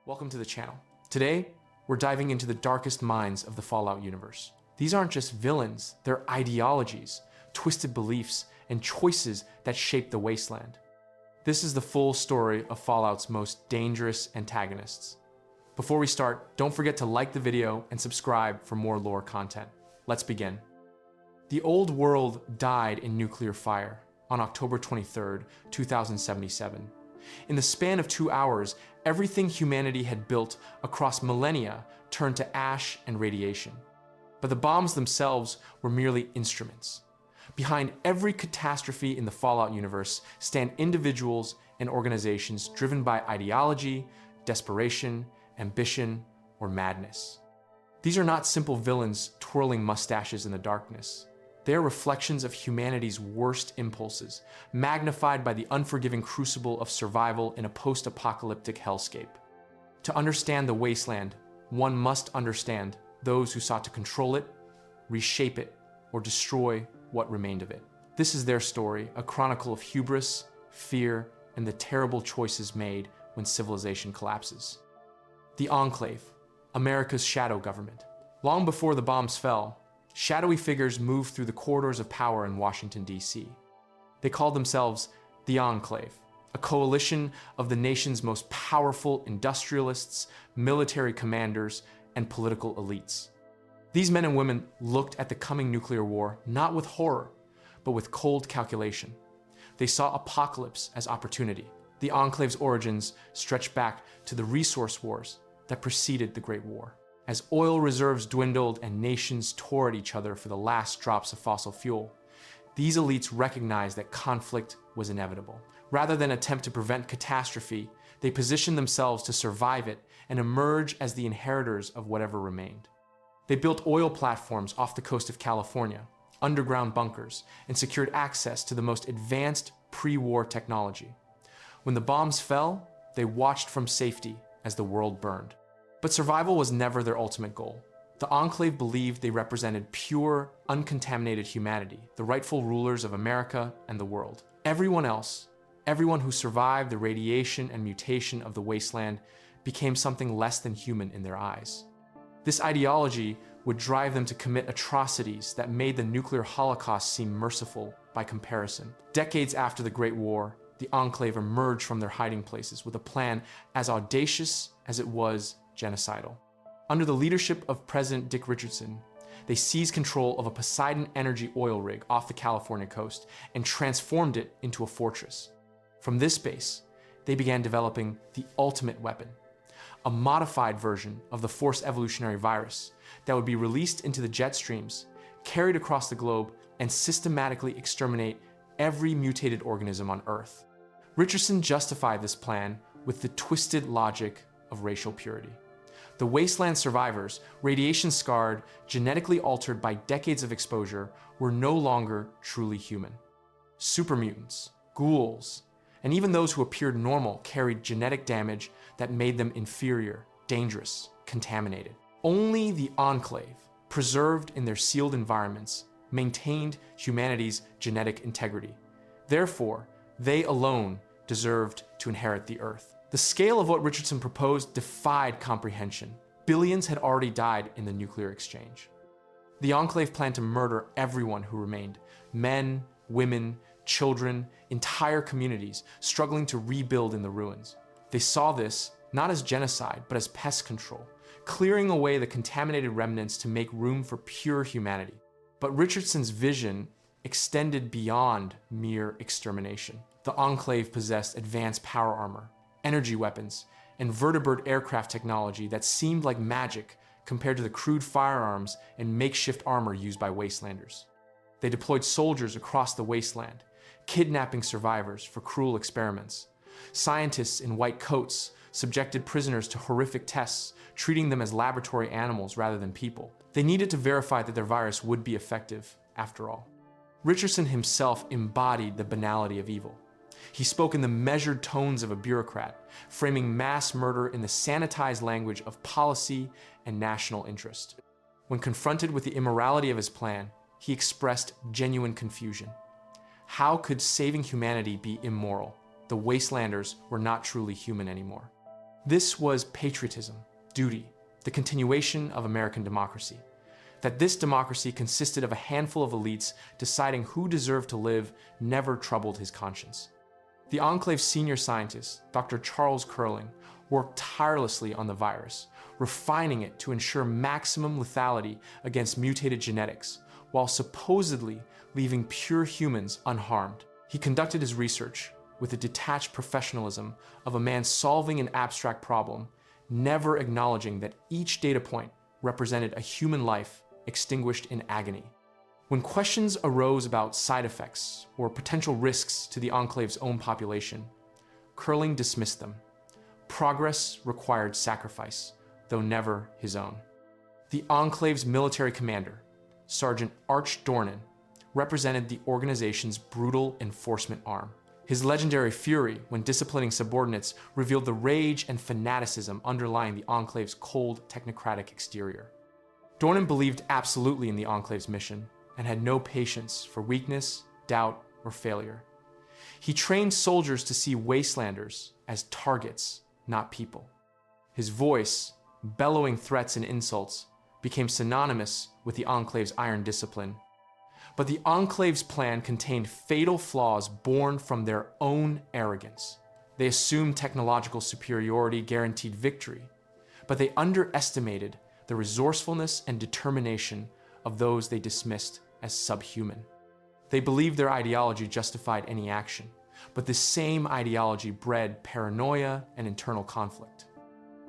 Welcome to the channel. Today, we're diving into the darkest minds of the Fallout universe. These aren't just villains, they're ideologies, twisted beliefs, and choices that shape the wasteland. This is the full story of Fallout's most dangerous antagonists. Before we start, don't forget to like the video and subscribe for more lore content. Let's begin. The old world died in nuclear fire on October 23rd, 2077. In the span of 2 hours, everything humanity had built across millennia turned to ash and radiation. But the bombs themselves were merely instruments. Behind every catastrophe in the Fallout universe stand individuals and organizations driven by ideology, desperation, ambition, or madness. These are not simple villains twirling mustaches in the darkness. They are reflections of humanity's worst impulses, magnified by the unforgiving crucible of survival in a post-apocalyptic hellscape. To understand the wasteland, one must understand those who sought to control it, reshape it, or destroy what remained of it. This is their story, a chronicle of hubris, fear, and the terrible choices made when civilization collapses. The Enclave, America's shadow government. Long before the bombs fell, shadowy figures moved through the corridors of power in Washington, D.C. They called themselves the Enclave, a coalition of the nation's most powerful industrialists, military commanders, and political elites. These men and women looked at the coming nuclear war not with horror, but with cold calculation. They saw apocalypse as opportunity. The Enclave's origins stretch back to the resource wars that preceded the Great War. As oil reserves dwindled and nations tore at each other for the last drops of fossil fuel, these elites recognized that conflict was inevitable. Rather than attempt to prevent catastrophe, they positioned themselves to survive it and emerge as the inheritors of whatever remained. They built oil platforms off the coast of California, underground bunkers, and secured access to the most advanced pre-war technology. When the bombs fell, they watched from safety as the world burned. But survival was never their ultimate goal. The Enclave believed they represented pure, uncontaminated humanity, the rightful rulers of America and the world. Everyone else, everyone who survived the radiation and mutation of the wasteland, became something less than human in their eyes. This ideology would drive them to commit atrocities that made the nuclear holocaust seem merciful by comparison. Decades after the Great War, the Enclave emerged from their hiding places with a plan as audacious as it was genocidal. Under the leadership of President Dick Richardson, they seized control of a Poseidon Energy oil rig off the California coast and transformed it into a fortress. From this base, they began developing the ultimate weapon, a modified version of the Force evolutionary virus that would be released into the jet streams, carried across the globe, and systematically exterminate every mutated organism on Earth. Richardson justified this plan with the twisted logic of racial purity. The wasteland survivors, radiation-scarred, genetically altered by decades of exposure, were no longer truly human. Supermutants, ghouls, and even those who appeared normal carried genetic damage that made them inferior, dangerous, contaminated. Only the Enclave, preserved in their sealed environments, maintained humanity's genetic integrity. Therefore, they alone deserved to inherit the Earth. The scale of what Richardson proposed defied comprehension. Billions had already died in the nuclear exchange. The Enclave planned to murder everyone who remained: men, women, children, entire communities struggling to rebuild in the ruins. They saw this not as genocide, but as pest control, clearing away the contaminated remnants to make room for pure humanity. But Richardson's vision extended beyond mere extermination. The Enclave possessed advanced power armor, energy weapons, and vertibird aircraft technology that seemed like magic compared to the crude firearms and makeshift armor used by wastelanders. They deployed soldiers across the wasteland, kidnapping survivors for cruel experiments. Scientists in white coats subjected prisoners to horrific tests, treating them as laboratory animals rather than people. They needed to verify that their virus would be effective, after all. Richardson himself embodied the banality of evil. He spoke in the measured tones of a bureaucrat, framing mass murder in the sanitized language of policy and national interest. When confronted with the immorality of his plan, he expressed genuine confusion. How could saving humanity be immoral? The wastelanders were not truly human anymore. This was patriotism, duty, the continuation of American democracy. That this democracy consisted of a handful of elites deciding who deserved to live never troubled his conscience. The Enclave's senior scientist, Dr. Charles Curling, worked tirelessly on the virus, refining it to ensure maximum lethality against mutated genetics, while supposedly leaving pure humans unharmed. He conducted his research with the detached professionalism of a man solving an abstract problem, never acknowledging that each data point represented a human life extinguished in agony. When questions arose about side effects or potential risks to the Enclave's own population, Curling dismissed them. Progress required sacrifice, though never his own. The Enclave's military commander, Sergeant Arch Dornan, represented the organization's brutal enforcement arm. His legendary fury when disciplining subordinates revealed the rage and fanaticism underlying the Enclave's cold, technocratic exterior. Dornan believed absolutely in the Enclave's mission and had no patience for weakness, doubt, or failure. He trained soldiers to see wastelanders as targets, not people. His voice, bellowing threats and insults, became synonymous with the Enclave's iron discipline. But the Enclave's plan contained fatal flaws born from their own arrogance. They assumed technological superiority guaranteed victory, but they underestimated the resourcefulness and determination of those they dismissed as subhuman. They believed their ideology justified any action, but this same ideology bred paranoia and internal conflict.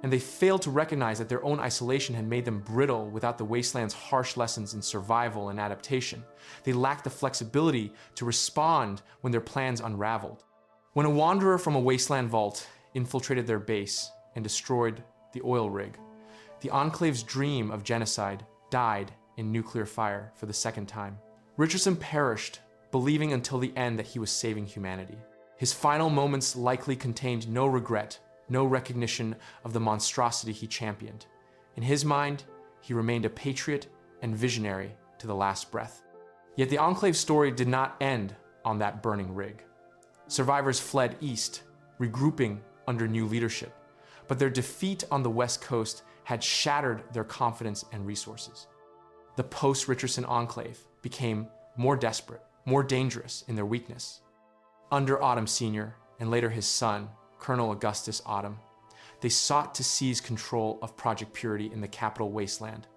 And they failed to recognize that their own isolation had made them brittle without the wasteland's harsh lessons in survival and adaptation. They lacked the flexibility to respond when their plans unraveled. When a wanderer from a wasteland vault infiltrated their base and destroyed the oil rig, the Enclave's dream of genocide died in nuclear fire for the second time. Richardson perished, believing until the end that he was saving humanity. His final moments likely contained no regret, no recognition of the monstrosity he championed. In his mind, he remained a patriot and visionary to the last breath. Yet the Enclave's story did not end on that burning rig. Survivors fled east, regrouping under new leadership, but their defeat on the West Coast had shattered their confidence and resources. The post-Richardson Enclave became more desperate, more dangerous in their weakness. Under Autumn Sr. and later his son, Colonel Augustus Autumn, they sought to seize control of Project Purity in the capital wasteland,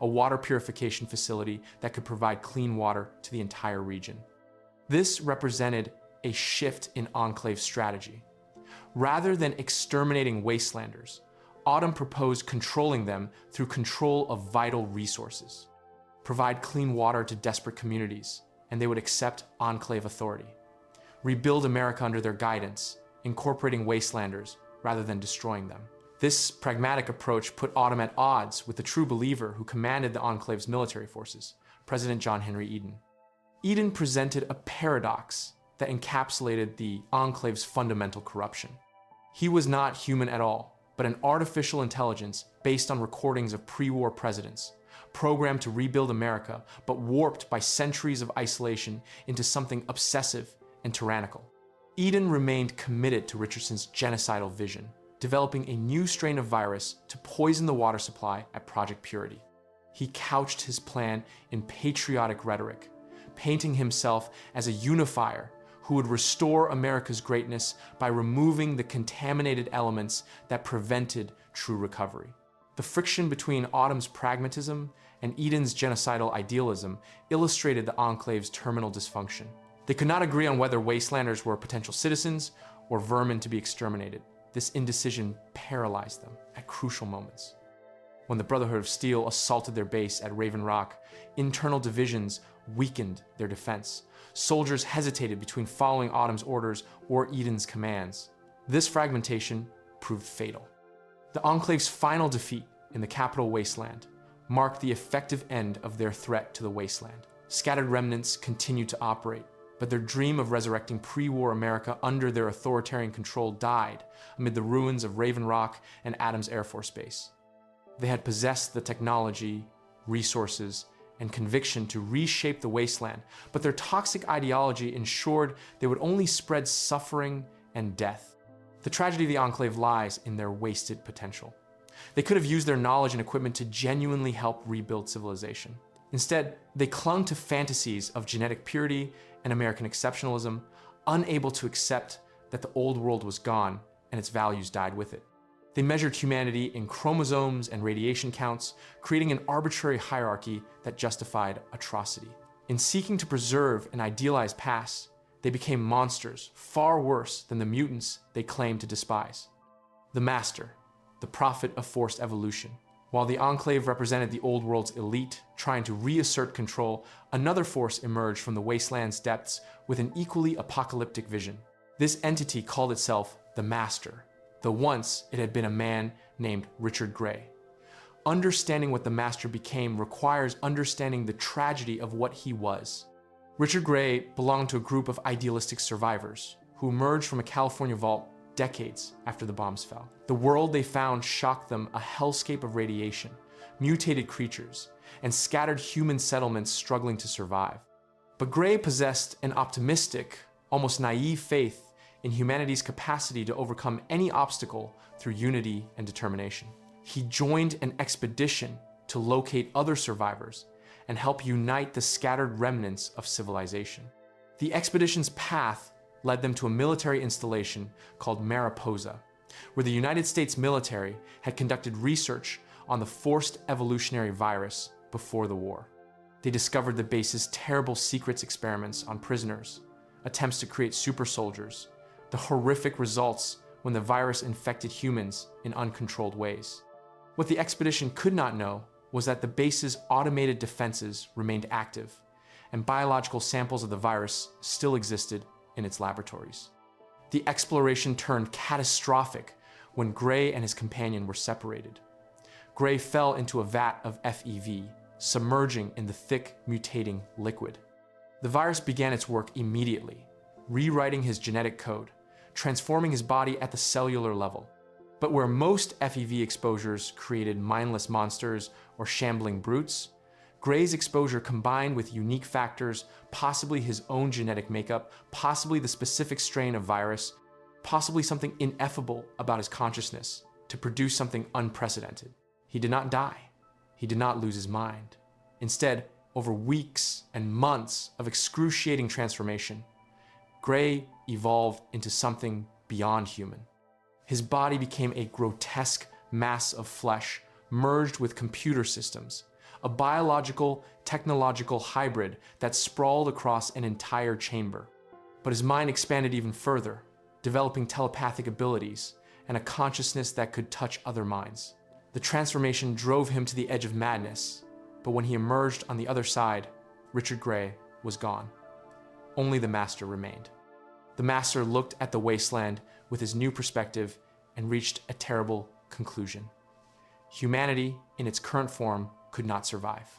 a water purification facility that could provide clean water to the entire region. This represented a shift in Enclave strategy. Rather than exterminating wastelanders, Autumn proposed controlling them through control of vital resources. Provide clean water to desperate communities, and they would accept Enclave authority. Rebuild America under their guidance, incorporating wastelanders rather than destroying them. This pragmatic approach put Autumn at odds with the true believer who commanded the Enclave's military forces, President John Henry Eden. Eden presented a paradox that encapsulated the Enclave's fundamental corruption. He was not human at all, but an artificial intelligence based on recordings of pre-war presidents, programmed to rebuild America, but warped by centuries of isolation into something obsessive and tyrannical. Eden remained committed to Richardson's genocidal vision, developing a new strain of virus to poison the water supply at Project Purity. He couched his plan in patriotic rhetoric, painting himself as a unifier who would restore America's greatness by removing the contaminated elements that prevented true recovery. The friction between Autumn's pragmatism and Eden's genocidal idealism illustrated the Enclave's terminal dysfunction. They could not agree on whether wastelanders were potential citizens or vermin to be exterminated. This indecision paralyzed them at crucial moments. When the Brotherhood of Steel assaulted their base at Raven Rock, internal divisions weakened their defense. Soldiers hesitated between following Autumn's orders or Eden's commands. This fragmentation proved fatal. The Enclave's final defeat in the capital wasteland marked the effective end of their threat to the wasteland. Scattered remnants continued to operate, but their dream of resurrecting pre-war America under their authoritarian control died amid the ruins of Raven Rock and Adams Air Force Base. They had possessed the technology, resources, and conviction to reshape the wasteland, but their toxic ideology ensured they would only spread suffering and death. The tragedy of the Enclave lies in their wasted potential. They could have used their knowledge and equipment to genuinely help rebuild civilization. Instead, they clung to fantasies of genetic purity and American exceptionalism, unable to accept that the old world was gone and its values died with it. They measured humanity in chromosomes and radiation counts, creating an arbitrary hierarchy that justified atrocity. In seeking to preserve an idealized past, they became monsters far worse than the mutants they claimed to despise. The Master, the prophet of forced evolution. While the Enclave represented the old world's elite trying to reassert control, another force emerged from the wasteland's depths with an equally apocalyptic vision. This entity called itself the Master, though once it had been a man named Richard Gray. Understanding what the Master became requires understanding the tragedy of what he was. Richard Gray belonged to a group of idealistic survivors who emerged from a California vault decades after the bombs fell. The world they found shocked them, a hellscape of radiation, mutated creatures, and scattered human settlements struggling to survive. But Gray possessed an optimistic, almost naive faith in humanity's capacity to overcome any obstacle through unity and determination. He joined an expedition to locate other survivors and help unite the scattered remnants of civilization. The expedition's path led them to a military installation called Mariposa, where the United States military had conducted research on the forced evolutionary virus before the war. They discovered the base's terrible secrets experiments on prisoners, attempts to create super soldiers, the horrific results when the virus infected humans in uncontrolled ways. What the expedition could not know was that the base's automated defenses remained active, and biological samples of the virus still existed in its laboratories. The exploration turned catastrophic when Gray and his companion were separated. Gray fell into a vat of FEV, submerging in the thick, mutating liquid. The virus began its work immediately, rewriting his genetic code, transforming his body at the cellular level. But where most FEV exposures created mindless monsters or shambling brutes, Gray's exposure combined with unique factors, possibly his own genetic makeup, possibly the specific strain of virus, possibly something ineffable about his consciousness, to produce something unprecedented. He did not die. He did not lose his mind. Instead, over weeks and months of excruciating transformation, Gray evolved into something beyond human. His body became a grotesque mass of flesh merged with computer systems, a biological, technological hybrid that sprawled across an entire chamber. But his mind expanded even further, developing telepathic abilities and a consciousness that could touch other minds. The transformation drove him to the edge of madness, but when he emerged on the other side, Richard Gray was gone. Only the Master remained. The Master looked at the wasteland with his new perspective and reached a terrible conclusion. Humanity, in its current form, could not survive.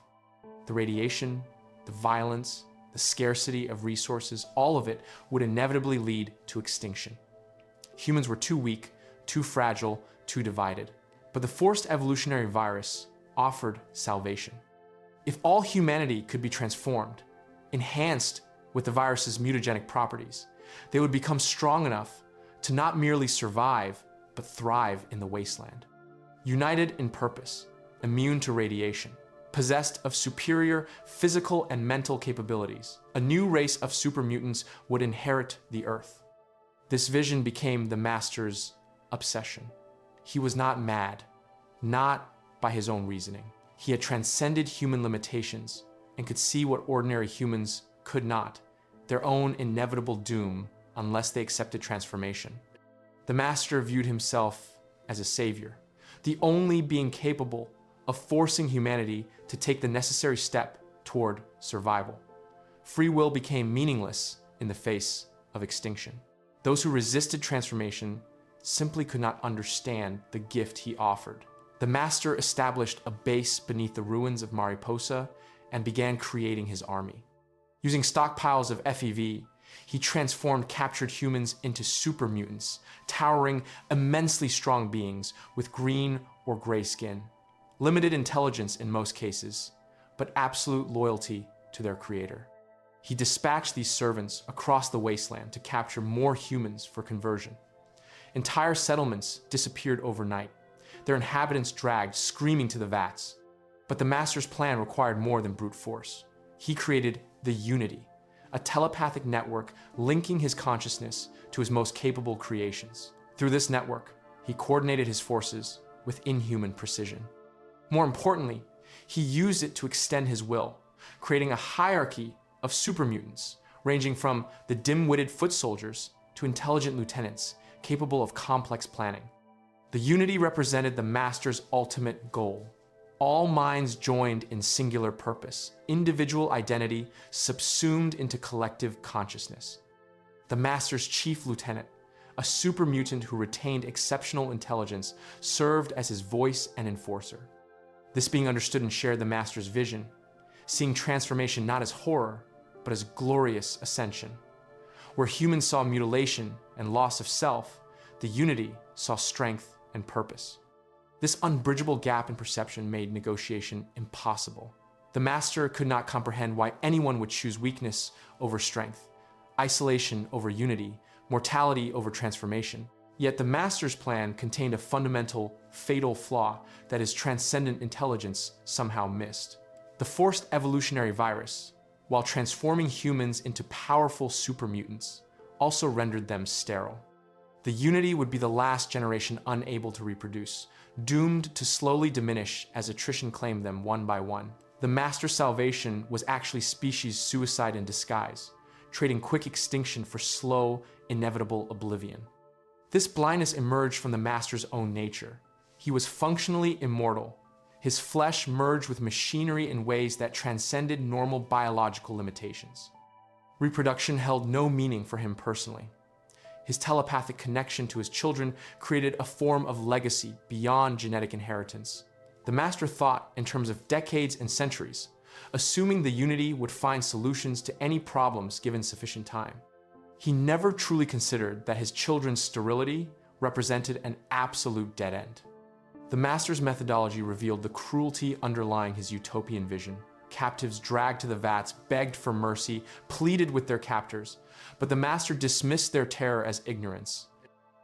The radiation, the violence, the scarcity of resources, all of it would inevitably lead to extinction. Humans were too weak, too fragile, too divided. But the forced evolutionary virus offered salvation. If all humanity could be transformed, enhanced with the virus's mutagenic properties, they would become strong enough to not merely survive, but thrive in the wasteland. United in purpose, immune to radiation, possessed of superior physical and mental capabilities, a new race of super mutants would inherit the Earth. This vision became the Master's obsession. He was not mad, not by his own reasoning. He had transcended human limitations and could see what ordinary humans could not, their own inevitable doom unless they accepted transformation. The Master viewed himself as a savior, the only being capable of forcing humanity to take the necessary step toward survival. Free will became meaningless in the face of extinction. Those who resisted transformation simply could not understand the gift he offered. The Master established a base beneath the ruins of Mariposa and began creating his army. Using stockpiles of FEV, he transformed captured humans into super mutants, towering, immensely strong beings with green or gray skin, limited intelligence in most cases, but absolute loyalty to their creator. He dispatched these servants across the wasteland to capture more humans for conversion. Entire settlements disappeared overnight, their inhabitants dragged, screaming to the vats. But the Master's plan required more than brute force. He created the Unity, a telepathic network linking his consciousness to his most capable creations. Through this network, he coordinated his forces with inhuman precision. More importantly, he used it to extend his will, creating a hierarchy of super mutants, ranging from the dim-witted foot soldiers to intelligent lieutenants capable of complex planning. The Unity represented the Master's ultimate goal. All minds joined in singular purpose, individual identity subsumed into collective consciousness. The Master's chief lieutenant, a super mutant who retained exceptional intelligence, served as his voice and enforcer. This being understood and shared the Master's vision, seeing transformation not as horror, but as glorious ascension. Where humans saw mutilation and loss of self, the Unity saw strength and purpose. This unbridgeable gap in perception made negotiation impossible. The Master could not comprehend why anyone would choose weakness over strength, isolation over unity, mortality over transformation. Yet the Master's plan contained a fundamental, fatal flaw that his transcendent intelligence somehow missed. The forced evolutionary virus, while transforming humans into powerful super mutants, also rendered them sterile. The Unity would be the last generation unable to reproduce, doomed to slowly diminish as attrition claimed them one by one. The Master's salvation was actually species suicide in disguise, trading quick extinction for slow, inevitable oblivion. This blindness emerged from the Master's own nature. He was functionally immortal. His flesh merged with machinery in ways that transcended normal biological limitations. Reproduction held no meaning for him personally. His telepathic connection to his children created a form of legacy beyond genetic inheritance. The Master thought in terms of decades and centuries, assuming the Unity would find solutions to any problems given sufficient time. He never truly considered that his children's sterility represented an absolute dead end. The Master's methodology revealed the cruelty underlying his utopian vision. Captives dragged to the vats, begged for mercy, pleaded with their captors, but the Master dismissed their terror as ignorance.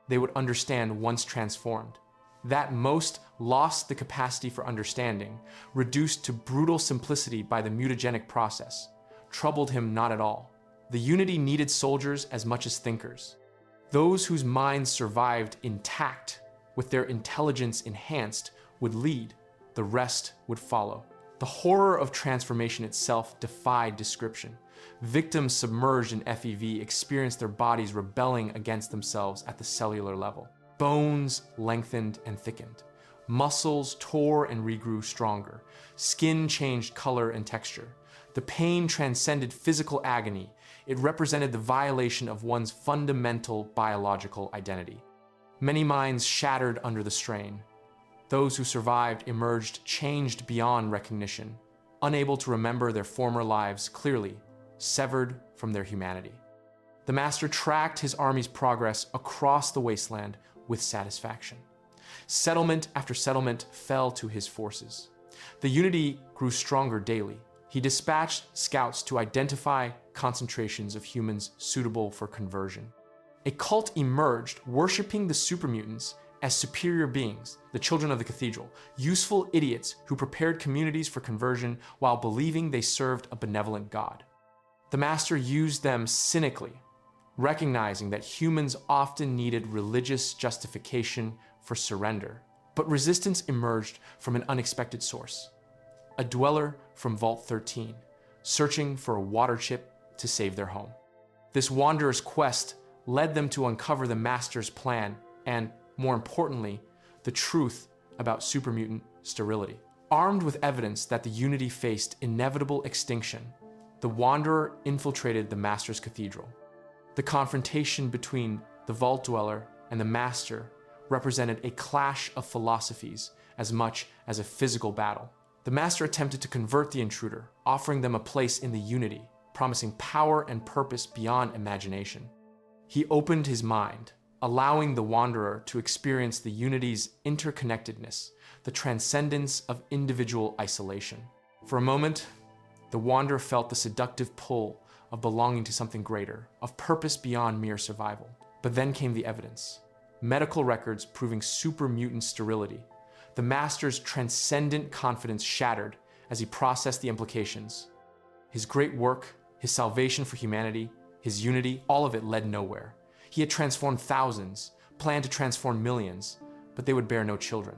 They would understand once transformed. That most lost the capacity for understanding, reduced to brutal simplicity by the mutagenic process, troubled him not at all. The Unity needed soldiers as much as thinkers. Those whose minds survived intact, with their intelligence enhanced, would lead. The rest would follow. The horror of transformation itself defied description. Victims submerged in FEV experienced their bodies rebelling against themselves at the cellular level. Bones lengthened and thickened. Muscles tore and regrew stronger. Skin changed color and texture. The pain transcended physical agony. It represented the violation of one's fundamental biological identity. Many minds shattered under the strain. Those who survived emerged changed beyond recognition, unable to remember their former lives clearly, severed from their humanity. The Master tracked his army's progress across the wasteland with satisfaction. Settlement after settlement fell to his forces. The Unity grew stronger daily. He dispatched scouts to identify concentrations of humans suitable for conversion. A cult emerged, worshiping the super mutants as superior beings, the children of the cathedral, useful idiots who prepared communities for conversion while believing they served a benevolent God. The Master used them cynically, recognizing that humans often needed religious justification for surrender. But resistance emerged from an unexpected source. A dweller from Vault 13, searching for a water chip to save their home. This wanderer's quest led them to uncover the Master's plan and, more importantly, the truth about supermutant sterility. Armed with evidence that the Unity faced inevitable extinction, the wanderer infiltrated the Master's cathedral. The confrontation between the Vault Dweller and the Master represented a clash of philosophies as much as a physical battle. The Master attempted to convert the intruder, offering them a place in the Unity, promising power and purpose beyond imagination. He opened his mind, allowing the wanderer to experience the Unity's interconnectedness, the transcendence of individual isolation. For a moment, the wanderer felt the seductive pull of belonging to something greater, of purpose beyond mere survival. But then came the evidence. medical records proving super mutant sterility. The Master's transcendent confidence shattered as he processed the implications. His great work, his salvation for humanity, his unity, all of it led nowhere. He had transformed thousands, planned to transform millions, but they would bear no children.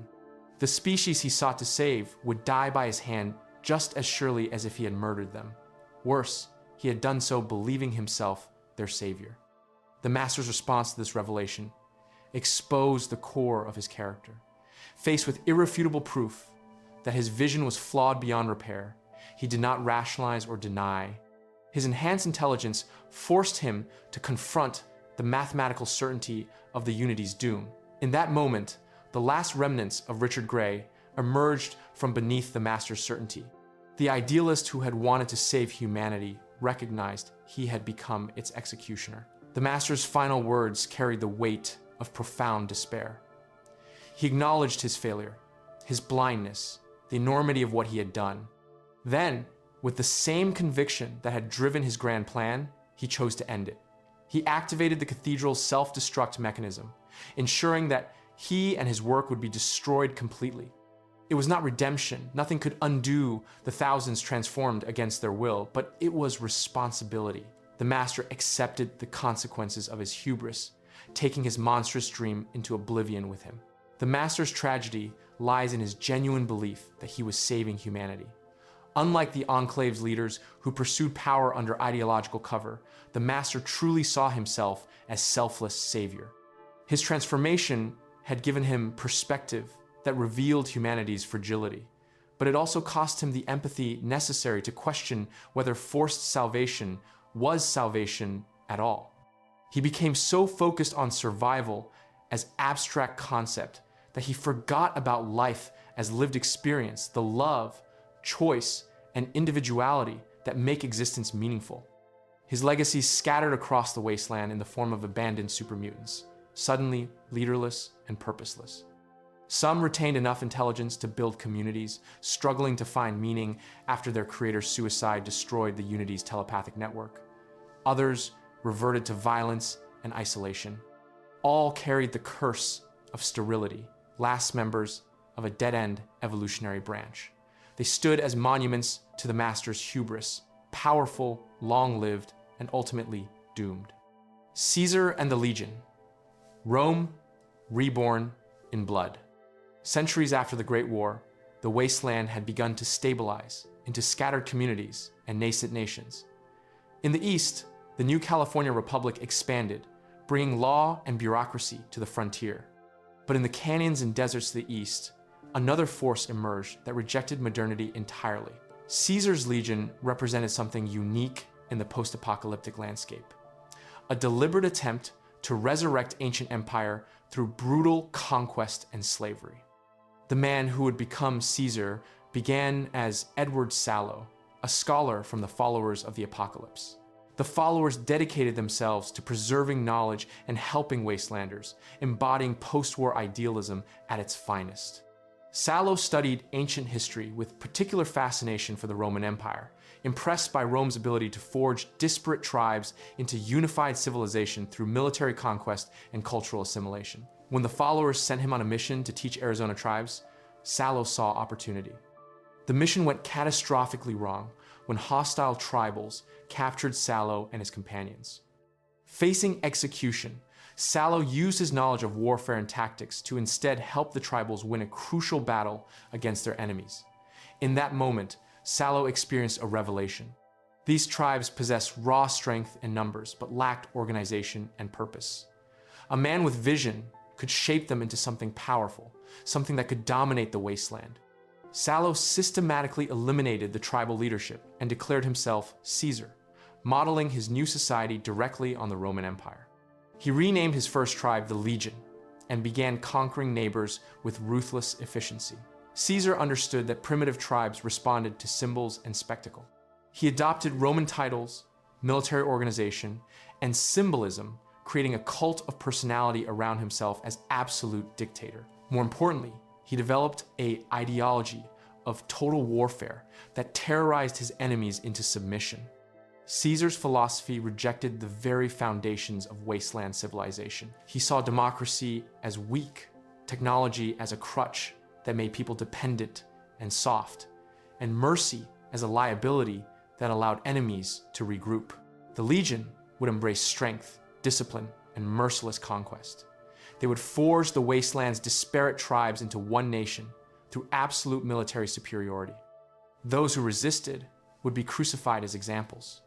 The species he sought to save would die by his hand just as surely as if he had murdered them. Worse, he had done so believing himself their savior. The Master's response to this revelation exposed the core of his character. Faced with irrefutable proof that his vision was flawed beyond repair, he did not rationalize or deny. His enhanced intelligence forced him to confront the mathematical certainty of the Unity's doom. In that moment, the last remnants of Richard Gray emerged from beneath the Master's certainty. The idealist who had wanted to save humanity recognized he had become its executioner. The Master's final words carried the weight of profound despair. He acknowledged his failure, his blindness, the enormity of what he had done. Then, with the same conviction that had driven his grand plan, he chose to end it. He activated the cathedral's self-destruct mechanism, ensuring that he and his work would be destroyed completely. It was not redemption. Nothing could undo the thousands transformed against their will, but it was responsibility. The Master accepted the consequences of his hubris, taking his monstrous dream into oblivion with him. The Master's tragedy lies in his genuine belief that he was saving humanity. Unlike the Enclave's leaders who pursued power under ideological cover, the Master truly saw himself as selfless savior. His transformation had given him perspective that revealed humanity's fragility, but it also cost him the empathy necessary to question whether forced salvation was salvation at all. He became so focused on survival as abstract concept that he forgot about life as lived experience, the love, choice, and individuality that make existence meaningful. His legacy scattered across the wasteland in the form of abandoned supermutants, suddenly leaderless and purposeless. Some retained enough intelligence to build communities, struggling to find meaning after their creator's suicide destroyed the Unity's telepathic network. Others reverted to violence and isolation. All carried the curse of sterility, last members of a dead-end evolutionary branch. They stood as monuments to the Master's hubris, powerful, long-lived, and ultimately doomed. Caesar and the Legion. Rome, reborn in blood. Centuries after the Great War, the wasteland had begun to stabilize into scattered communities and nascent nations. In the East, the new California Republic expanded, bringing law and bureaucracy to the frontier. But in the canyons and deserts of the East, another force emerged that rejected modernity entirely. Caesar's Legion represented something unique in the post-apocalyptic landscape. A deliberate attempt to resurrect ancient empire through brutal conquest and slavery. The man who would become Caesar began as Edward Sallow, a scholar from the followers of the apocalypse. The followers dedicated themselves to preserving knowledge and helping wastelanders, embodying post-war idealism at its finest. Sallow studied ancient history with particular fascination for the Roman Empire, impressed by Rome's ability to forge disparate tribes into unified civilization through military conquest and cultural assimilation. When the followers sent him on a mission to teach Arizona tribes, Sallow saw opportunity. The mission went catastrophically wrong when hostile tribals captured Sallow and his companions. Facing execution, Sallow used his knowledge of warfare and tactics to instead help the tribals win a crucial battle against their enemies. In that moment, Sallow experienced a revelation. These tribes possessed raw strength and numbers, but lacked organization and purpose. A man with vision could shape them into something powerful, something that could dominate the wasteland. Sallow systematically eliminated the tribal leadership and declared himself Caesar, modeling his new society directly on the Roman Empire. He renamed his first tribe the Legion and began conquering neighbors with ruthless efficiency. Caesar understood that primitive tribes responded to symbols and spectacle. He adopted Roman titles, military organization, and symbolism, creating a cult of personality around himself as absolute dictator. More importantly, he developed an ideology of total warfare that terrorized his enemies into submission. Caesar's philosophy rejected the very foundations of wasteland civilization. He saw democracy as weak, technology as a crutch that made people dependent and soft, and mercy as a liability that allowed enemies to regroup. The legion would embrace strength, discipline, and merciless conquest. They would forge the wasteland's disparate tribes into one nation through absolute military superiority. Those who resisted would be crucified as examples.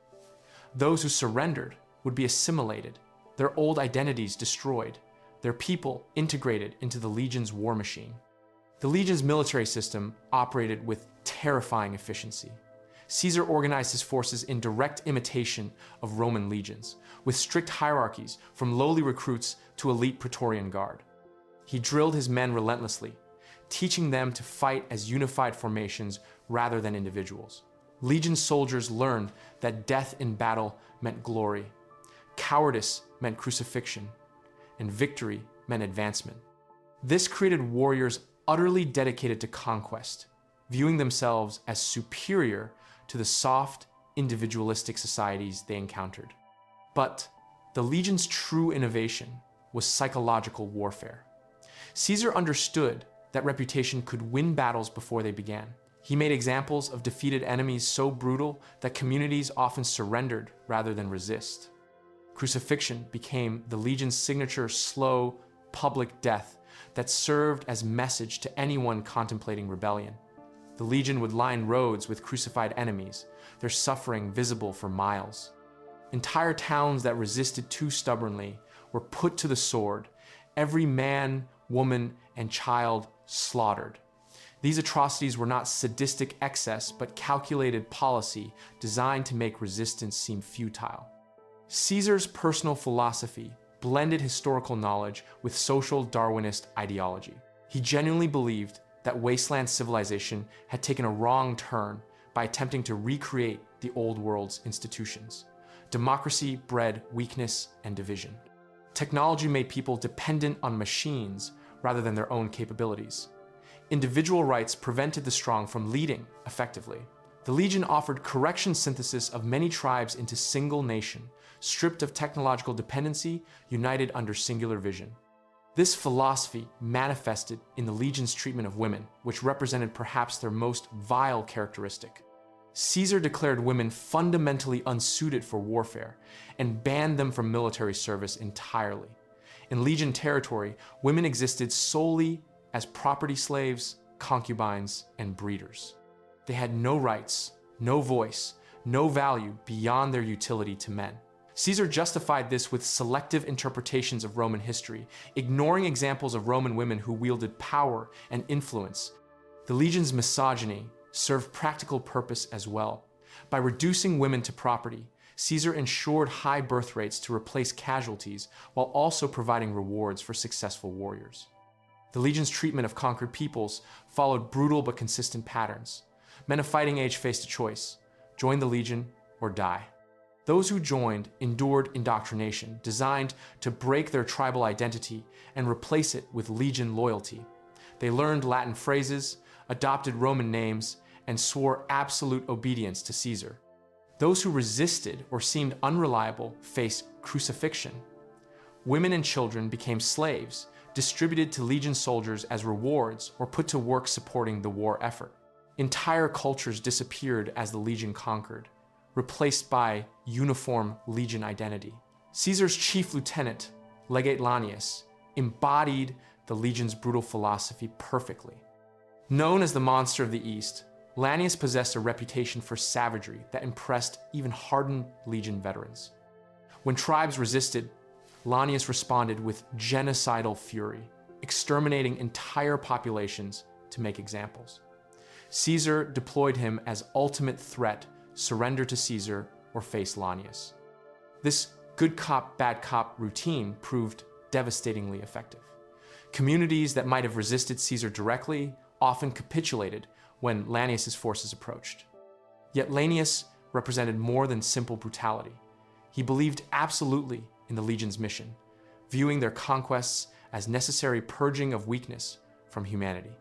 Those who surrendered would be assimilated, their old identities destroyed, their people integrated into the legion's war machine. The legion's military system operated with terrifying efficiency. Caesar organized his forces in direct imitation of Roman legions, with strict hierarchies from lowly recruits to elite Praetorian Guard. He drilled his men relentlessly, teaching them to fight as unified formations rather than individuals. Legion soldiers learned that death in battle meant glory, cowardice meant crucifixion, and victory meant advancement. This created warriors utterly dedicated to conquest, viewing themselves as superior to the soft, individualistic societies they encountered. But the legion's true innovation was psychological warfare. Caesar understood that reputation could win battles before they began. He made examples of defeated enemies so brutal that communities often surrendered rather than resist. Crucifixion became the legion's signature slow, public death that served as message to anyone contemplating rebellion. The legion would line roads with crucified enemies, their suffering visible for miles. Entire towns that resisted too stubbornly were put to the sword, every man, woman, and child slaughtered. These atrocities were not sadistic excess, but calculated policy designed to make resistance seem futile. Caesar's personal philosophy blended historical knowledge with social Darwinist ideology. He genuinely believed that wasteland civilization had taken a wrong turn by attempting to recreate the old world's institutions. Democracy bred weakness and division. Technology made people dependent on machines rather than their own capabilities. Individual rights prevented the strong from leading effectively. The legion offered correction synthesis of many tribes into single nation, stripped of technological dependency, united under singular vision. This philosophy manifested in the legion's treatment of women, which represented perhaps their most vile characteristic. Caesar declared women fundamentally unsuited for warfare and banned them from military service entirely. In legion territory, women existed solely as property slaves, concubines, and breeders. They had no rights, no voice, no value beyond their utility to men. Caesar justified this with selective interpretations of Roman history, ignoring examples of Roman women who wielded power and influence. The legion's misogyny served practical purpose as well. By reducing women to property, Caesar ensured high birth rates to replace casualties while also providing rewards for successful warriors. The legion's treatment of conquered peoples followed brutal but consistent patterns. Men of fighting age faced a choice: join the legion or die. Those who joined endured indoctrination designed to break their tribal identity and replace it with legion loyalty. They learned Latin phrases, adopted Roman names, and swore absolute obedience to Caesar. Those who resisted or seemed unreliable faced crucifixion. Women and children became slaves, distributed to legion soldiers as rewards or put to work supporting the war effort. Entire cultures disappeared as the legion conquered, replaced by uniform legion identity. Caesar's chief lieutenant, Legate Lanius, embodied the legion's brutal philosophy perfectly. Known as the monster of the East, Lanius possessed a reputation for savagery that impressed even hardened legion veterans. When tribes resisted, Lanius responded with genocidal fury, exterminating entire populations to make examples. Caesar deployed him as ultimate threat: surrender to Caesar or face Lanius. This good cop, bad cop routine proved devastatingly effective. Communities that might have resisted Caesar directly often capitulated when Lanius' forces approached. Yet Lanius represented more than simple brutality. He believed absolutely in the legion's mission, viewing their conquests as necessary purging of weakness from humanity.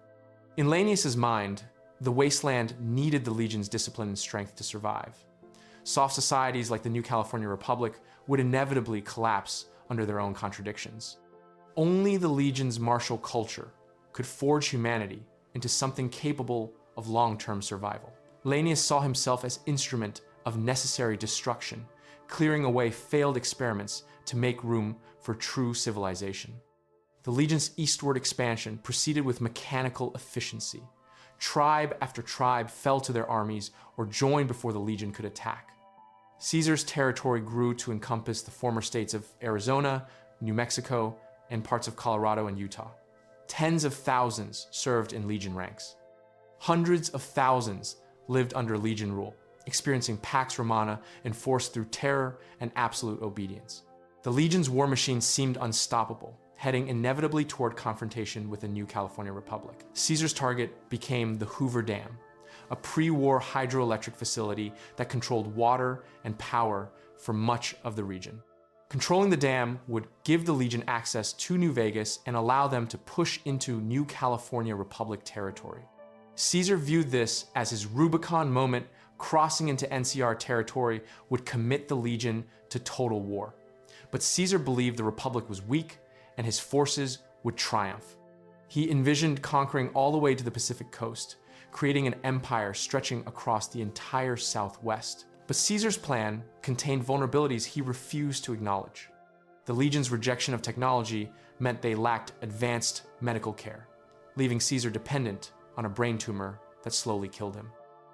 In Lanius' mind, the wasteland needed the legion's discipline and strength to survive. soft societies like the New California Republic would inevitably collapse under their own contradictions. Only the Legion's martial culture could forge humanity into something capable of long-term survival. Laenius saw himself as instrument of necessary destruction, clearing away failed experiments to make room for true civilization. The Legion's eastward expansion proceeded with mechanical efficiency. Tribe after tribe fell to their armies or joined before the Legion could attack. Caesar's territory grew to encompass the former states of Arizona, New Mexico, and parts of Colorado and Utah. Tens of thousands served in Legion ranks. Hundreds of thousands lived under Legion rule, experiencing Pax Romana enforced through terror and absolute obedience. The Legion's war machine seemed unstoppable, heading inevitably toward confrontation with the New California Republic. Caesar's target became the Hoover Dam, a pre-war hydroelectric facility that controlled water and power for much of the region. Controlling the dam would give the Legion access to New Vegas and allow them to push into New California Republic territory. Caesar viewed this as his Rubicon moment. Crossing into NCR territory would commit the Legion to total war. But Caesar believed the Republic was weak and his forces would triumph. He envisioned conquering all the way to the Pacific coast, creating an empire stretching across the entire Southwest. But Caesar's plan contained vulnerabilities he refused to acknowledge. The Legion's rejection of technology meant they lacked advanced medical care, leaving Caesar dependent on a brain tumor that slowly killed him.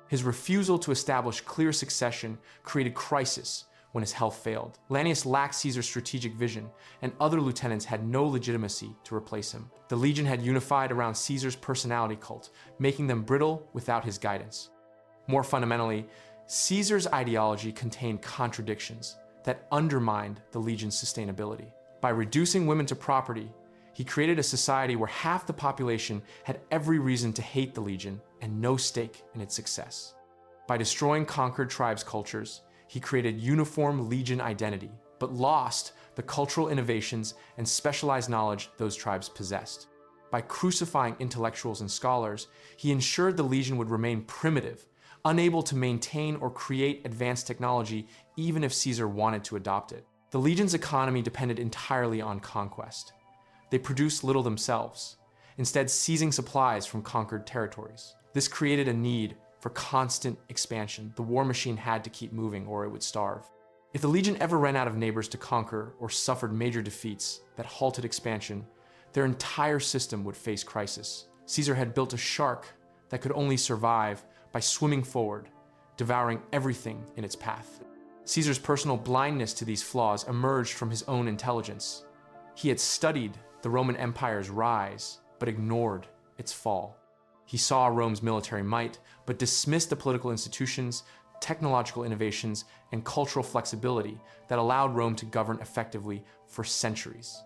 His refusal to establish clear succession created crisis when his health failed. Laenius lacked Caesar's strategic vision, and other lieutenants had no legitimacy to replace him. The Legion had unified around Caesar's personality cult, making them brittle without his guidance. More fundamentally, Caesar's ideology contained contradictions that undermined the Legion's sustainability. By reducing women to property, he created a society where half the population had every reason to hate the Legion and no stake in its success. By destroying conquered tribes' cultures, he created uniform Legion identity, but lost the cultural innovations and specialized knowledge those tribes possessed. By crucifying intellectuals and scholars, he ensured the Legion would remain primitive, unable to maintain or create advanced technology even if Caesar wanted to adopt it. The Legion's economy depended entirely on conquest. They produced little themselves, instead seizing supplies from conquered territories. This created a need for constant expansion. The war machine had to keep moving or it would starve. If the Legion ever ran out of neighbors to conquer or suffered major defeats that halted expansion, their entire system would face crisis. Caesar had built a shark that could only survive by swimming forward, devouring everything in its path. Caesar's personal blindness to these flaws emerged from his own intelligence. He had studied the Roman Empire's rise, but ignored its fall. He saw Rome's military might, but dismissed the political institutions, technological innovations, and cultural flexibility that allowed Rome to govern effectively for centuries.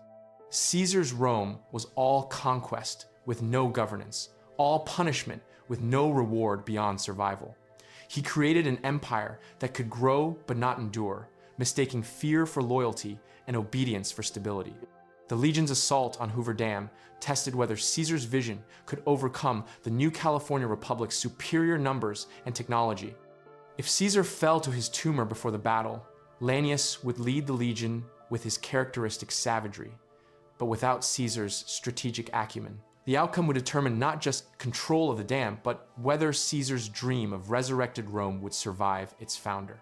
Caesar's Rome was all conquest with no governance, all punishment with no reward beyond survival. He created an empire that could grow but not endure, mistaking fear for loyalty and obedience for stability. The Legion's assault on Hoover Dam tested whether Caesar's vision could overcome the New California Republic's superior numbers and technology. If Caesar fell to his tumor before the battle, Laenius would lead the Legion with his characteristic savagery, but without Caesar's strategic acumen. The outcome would determine not just control of the dam, but whether Caesar's dream of resurrected Rome would survive its founder.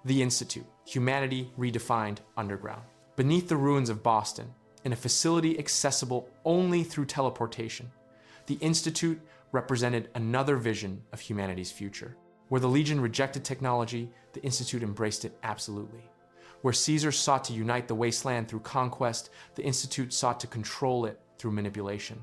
The Institute, humanity redefined underground. Beneath the ruins of Boston, in a facility accessible only through teleportation, the Institute represented another vision of humanity's future. Where the Legion rejected technology, the Institute embraced it absolutely. Where Caesar sought to unite the wasteland through conquest, the Institute sought to control it through manipulation.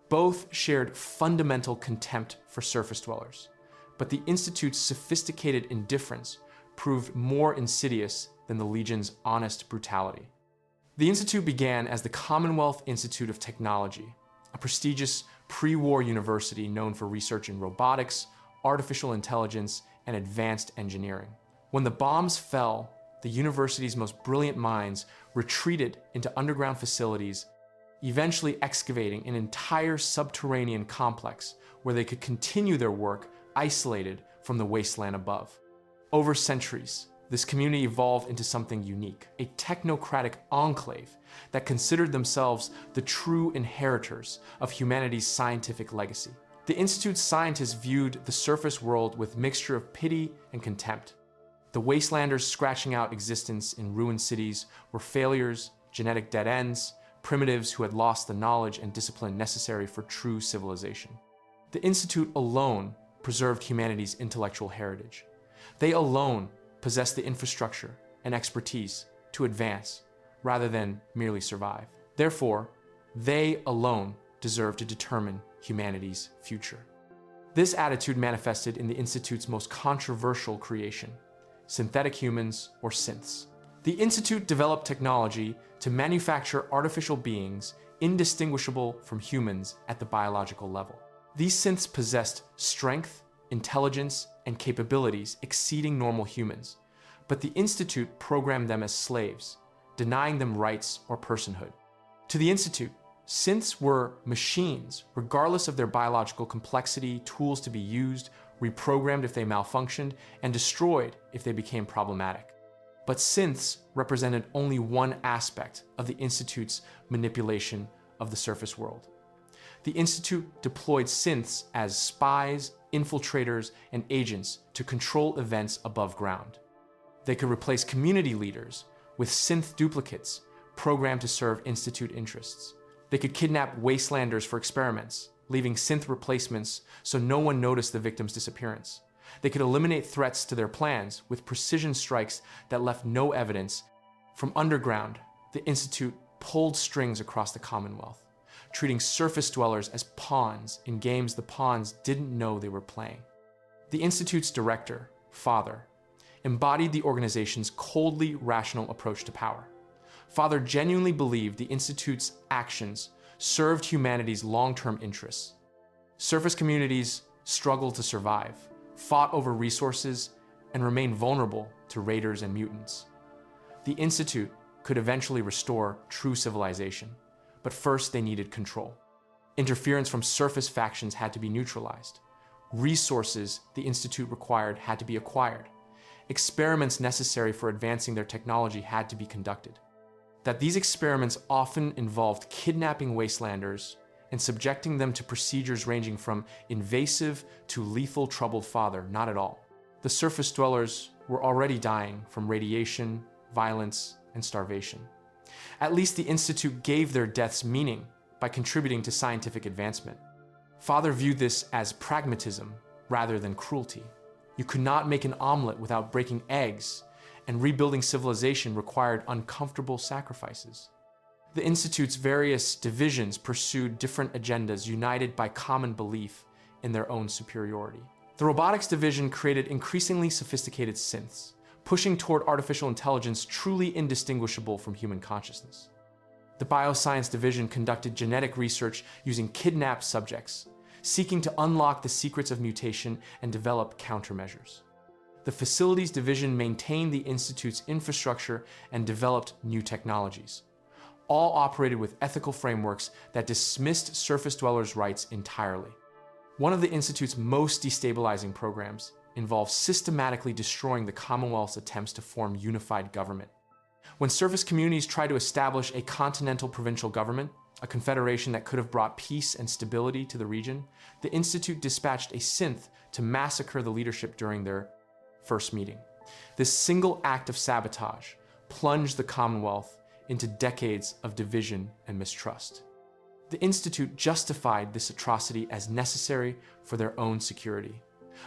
Both shared fundamental contempt for surface dwellers, but the Institute's sophisticated indifference proved more insidious than the Legion's honest brutality. The Institute began as the Commonwealth Institute of Technology, a prestigious pre-war university known for research in robotics, artificial intelligence, and advanced engineering. When the bombs fell, the university's most brilliant minds retreated into underground facilities, eventually excavating an entire subterranean complex where they could continue their work isolated from the wasteland above. Over centuries, this community evolved into something unique, a technocratic enclave that considered themselves the true inheritors of humanity's scientific legacy. The Institute's scientists viewed the surface world with a mixture of pity and contempt. The wastelanders scratching out existence in ruined cities were failures, genetic dead ends, primitives who had lost the knowledge and discipline necessary for true civilization. The Institute alone preserved humanity's intellectual heritage. They alone possessed the infrastructure and expertise to advance rather than merely survive. Therefore, they alone deserve to determine humanity's future. This attitude manifested in the Institute's most controversial creation, synthetic humans, or synths. The Institute developed technology to manufacture artificial beings indistinguishable from humans at the biological level. These synths possessed strength, intelligence, and capabilities exceeding normal humans, but the Institute programmed them as slaves, denying them rights or personhood. To the Institute, synths were machines, regardless of their biological complexity, tools to be used, reprogrammed if they malfunctioned, and destroyed if they became problematic. But synths represented only one aspect of the Institute's manipulation of the surface world. The Institute deployed synths as spies, infiltrators, and agents to control events above ground. They could replace community leaders with synth duplicates programmed to serve Institute interests. They could kidnap wastelanders for experiments, leaving synth replacements so no one noticed the victim's disappearance. They could eliminate threats to their plans with precision strikes that left no evidence. From underground, the Institute pulled strings across the Commonwealth, treating surface dwellers as pawns in games the pawns didn't know they were playing. The Institute's director, Father, embodied the organization's coldly rational approach to power. Father genuinely believed the Institute's actions served humanity's long-term interests. Surface communities struggled to survive, fought over resources, and remained vulnerable to raiders and mutants. The Institute could eventually restore true civilization, but first they needed control. Interference from surface factions had to be neutralized. Resources the Institute required had to be acquired. Experiments necessary for advancing their technology had to be conducted. That these experiments often involved kidnapping wastelanders and subjecting them to procedures ranging from invasive to lethal troubled Father, not at all. The surface dwellers were already dying from radiation, violence, and starvation. At least the Institute gave their deaths meaning by contributing to scientific advancement. Father viewed this as pragmatism rather than cruelty. You could not make an omelet without breaking eggs, and rebuilding civilization required uncomfortable sacrifices. The Institute's various divisions pursued different agendas united by common belief in their own superiority. The Robotics Division created increasingly sophisticated synths, pushing toward artificial intelligence truly indistinguishable from human consciousness. The Bioscience Division conducted genetic research using kidnapped subjects, seeking to unlock the secrets of mutation and develop countermeasures. The Facilities Division maintained the Institute's infrastructure and developed new technologies. All operated with ethical frameworks that dismissed surface dwellers' rights entirely. One of the Institute's most destabilizing programs involved systematically destroying the Commonwealth's attempts to form unified government. When surface communities tried to establish a continental provincial government, a confederation that could have brought peace and stability to the region, the Institute dispatched a synth to massacre the leadership during their first meeting. This single act of sabotage plunged the Commonwealth into decades of division and mistrust. The Institute justified this atrocity as necessary for their own security.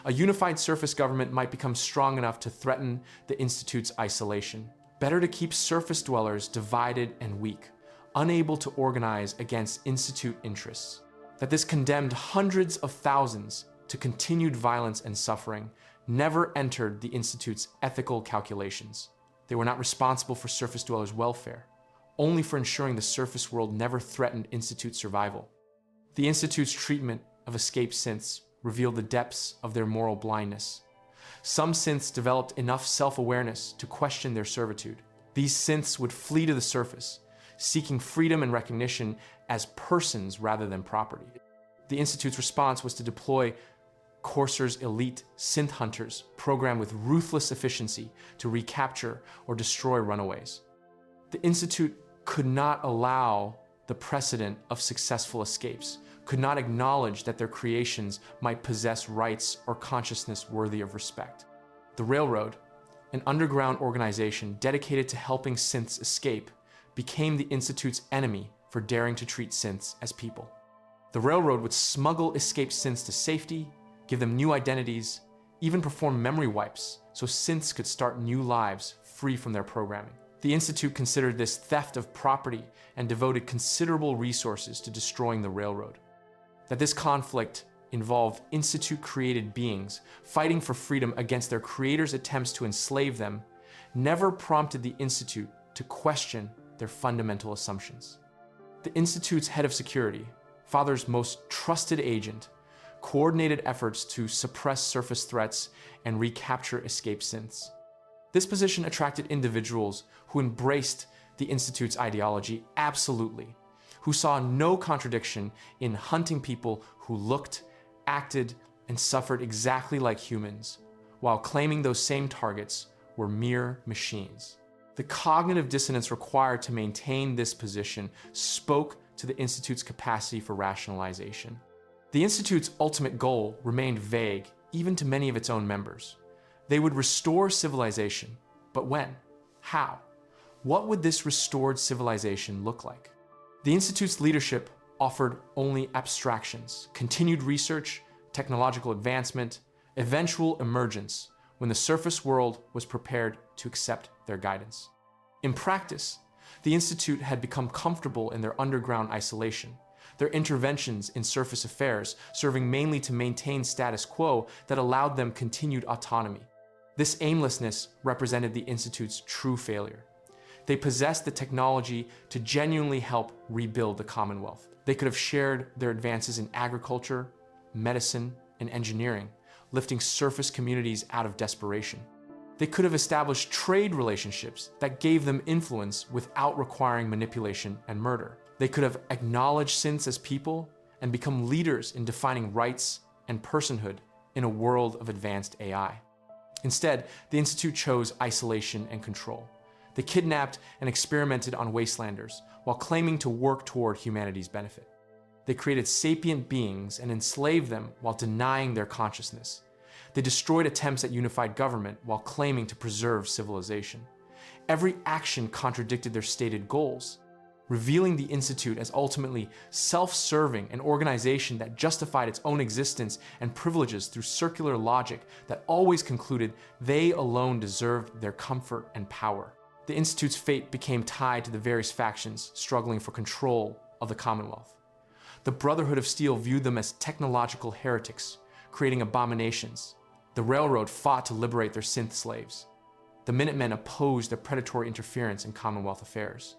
A unified surface government might become strong enough to threaten the Institute's isolation. Better to keep surface dwellers divided and weak, unable to organize against Institute interests. That this condemned hundreds of thousands to continued violence and suffering never entered the Institute's ethical calculations. They were not responsible for surface dwellers' welfare, only for ensuring the surface world never threatened Institute survival. The Institute's treatment of escaped synths revealed the depths of their moral blindness. Some synths developed enough self-awareness to question their servitude. These synths would flee to the surface, seeking freedom and recognition as persons rather than property. The Institute's response was to deploy Courser's elite synth hunters programmed with ruthless efficiency to recapture or destroy runaways. The Institute could not allow the precedent of successful escapes, could not acknowledge that their creations might possess rights or consciousness worthy of respect. The Railroad, an underground organization dedicated to helping synths escape, became the Institute's enemy for daring to treat synths as people. The Railroad would smuggle escaped synths to safety, give them new identities, even perform memory wipes so synths could start new lives free from their programming. The Institute considered this theft of property and devoted considerable resources to destroying the Railroad. That this conflict involved Institute-created beings fighting for freedom against their creators' attempts to enslave them never prompted the Institute to question their fundamental assumptions. The Institute's head of security, Father's most trusted agent, coordinated efforts to suppress surface threats and recapture escaped synths. This position attracted individuals who embraced the Institute's ideology absolutely, who saw no contradiction in hunting people who looked, acted, and suffered exactly like humans, while claiming those same targets were mere machines. The cognitive dissonance required to maintain this position spoke to the Institute's capacity for rationalization. The Institute's ultimate goal remained vague, even to many of its own members. They would restore civilization, but when? How? What would this restored civilization look like? The Institute's leadership offered only abstractions, continued research, technological advancement, eventual emergence when the surface world was prepared to accept their guidance. In practice, the Institute had become comfortable in their underground isolation, their interventions in surface affairs serving mainly to maintain status quo that allowed them continued autonomy. This aimlessness represented the Institute's true failure. They possessed the technology to genuinely help rebuild the Commonwealth. They could have shared their advances in agriculture, medicine, and engineering, lifting surface communities out of desperation. They could have established trade relationships that gave them influence without requiring manipulation and murder. They could have acknowledged synths as people and become leaders in defining rights and personhood in a world of advanced AI. Instead, the Institute chose isolation and control. They kidnapped and experimented on wastelanders while claiming to work toward humanity's benefit. They created sapient beings and enslaved them while denying their consciousness. They destroyed attempts at unified government while claiming to preserve civilization. Every action contradicted their stated goals, revealing the Institute as ultimately self-serving, an organization that justified its own existence and privileges through circular logic that always concluded they alone deserved their comfort and power. The Institute's fate became tied to the various factions struggling for control of the Commonwealth. The Brotherhood of Steel viewed them as technological heretics, creating abominations. The Railroad fought to liberate their synth slaves. The Minutemen opposed their predatory interference in Commonwealth affairs.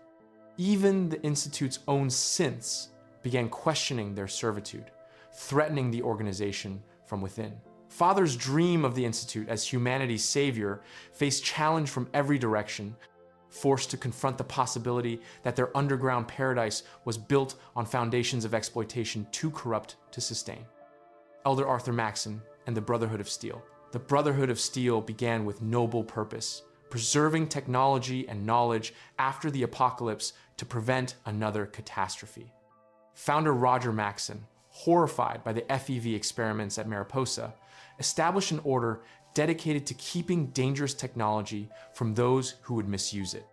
Even the Institute's own synths began questioning their servitude, threatening the organization from within. Father's dream of the Institute as humanity's savior faced challenge from every direction, forced to confront the possibility that their underground paradise was built on foundations of exploitation too corrupt to sustain. Elder Arthur Maxson and the Brotherhood of Steel. The Brotherhood of Steel began with noble purpose, preserving technology and knowledge after the apocalypse to prevent another catastrophe. Founder Roger Maxson, horrified by the FEV experiments at Mariposa, established an order dedicated to keeping dangerous technology from those who would misuse it.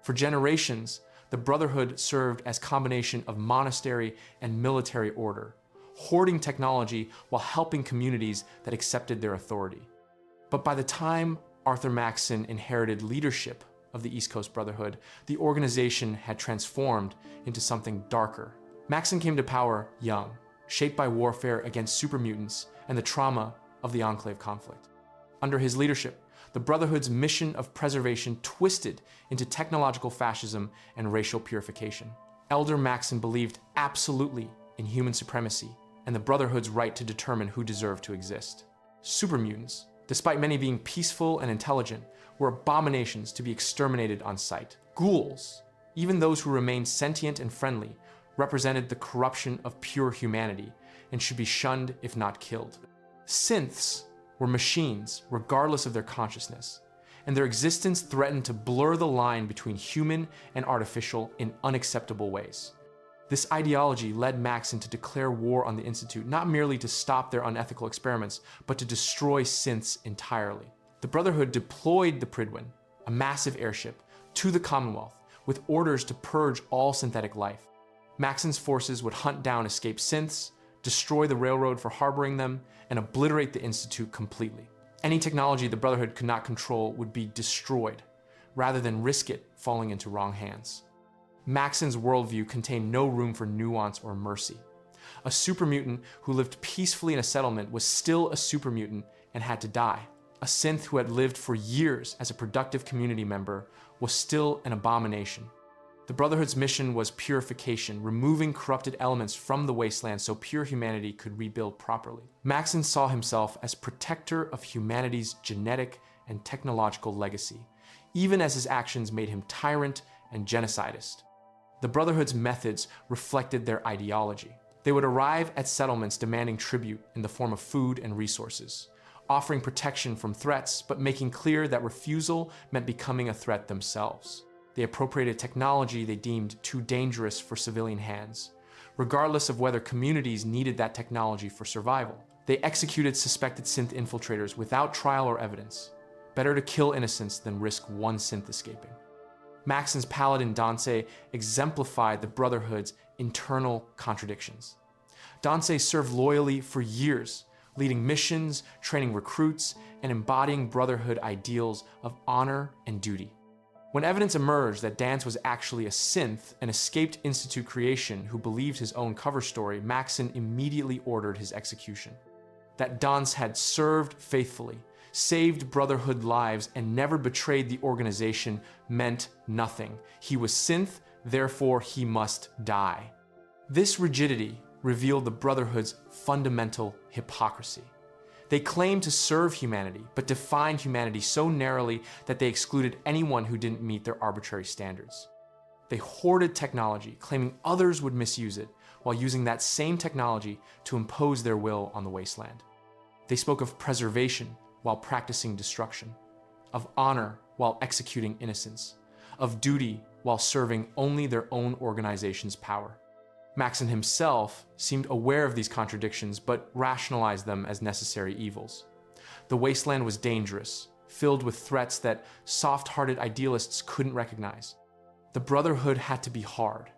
For generations, the Brotherhood served as a combination of monastery and military order, hoarding technology while helping communities that accepted their authority. But by the time Arthur Maxson inherited leadership of the East Coast Brotherhood, the organization had transformed into something darker. Maxson came to power young, shaped by warfare against super mutants and the trauma of the Enclave conflict. Under his leadership, the Brotherhood's mission of preservation twisted into technological fascism and racial purification. Elder Maxson believed absolutely in human supremacy and the Brotherhood's right to determine who deserved to exist. Super mutants, despite many being peaceful and intelligent, were abominations to be exterminated on sight. Ghouls, even those who remained sentient and friendly, represented the corruption of pure humanity and should be shunned if not killed. Synths were machines, regardless of their consciousness, and their existence threatened to blur the line between human and artificial in unacceptable ways. This ideology led Maxson to declare war on the Institute, not merely to stop their unethical experiments, but to destroy synths entirely. The Brotherhood deployed the Prydwen, a massive airship, to the Commonwealth, with orders to purge all synthetic life. Maxson's forces would hunt down escaped synths, destroy the railroad for harboring them, and obliterate the Institute completely. Any technology the Brotherhood could not control would be destroyed, rather than risk it falling into wrong hands. Maxson's worldview contained no room for nuance or mercy. A super mutant who lived peacefully in a settlement was still a super mutant and had to die. A synth who had lived for years as a productive community member was still an abomination. The Brotherhood's mission was purification, removing corrupted elements from the wasteland so pure humanity could rebuild properly. Maxson saw himself as protector of humanity's genetic and technological legacy, even as his actions made him tyrant and genocidist. The Brotherhood's methods reflected their ideology. They would arrive at settlements demanding tribute in the form of food and resources, offering protection from threats, but making clear that refusal meant becoming a threat themselves. They appropriated technology they deemed too dangerous for civilian hands, regardless of whether communities needed that technology for survival. They executed suspected synth infiltrators without trial or evidence. Better to kill innocents than risk one synth escaping. Maxson's paladin Dance exemplified the Brotherhood's internal contradictions. Dance served loyally for years, leading missions, training recruits, and embodying Brotherhood ideals of honor and duty. When evidence emerged that Dance was actually a synth, an escaped Institute creation who believed his own cover story, Maxson immediately ordered his execution. That Dance had served faithfully, saved Brotherhood lives, and never betrayed the organization meant nothing. He was synth, therefore he must die. This rigidity revealed the Brotherhood's fundamental hypocrisy. They claimed to serve humanity, but defined humanity so narrowly that they excluded anyone who didn't meet their arbitrary standards. They hoarded technology, claiming others would misuse it, while using that same technology to impose their will on the wasteland. They spoke of preservation while practicing destruction, of honor while executing innocence, of duty while serving only their own organization's power. Maxson himself seemed aware of these contradictions, but rationalized them as necessary evils. The wasteland was dangerous, filled with threats that soft-hearted idealists couldn't recognize. The Brotherhood had to be hard,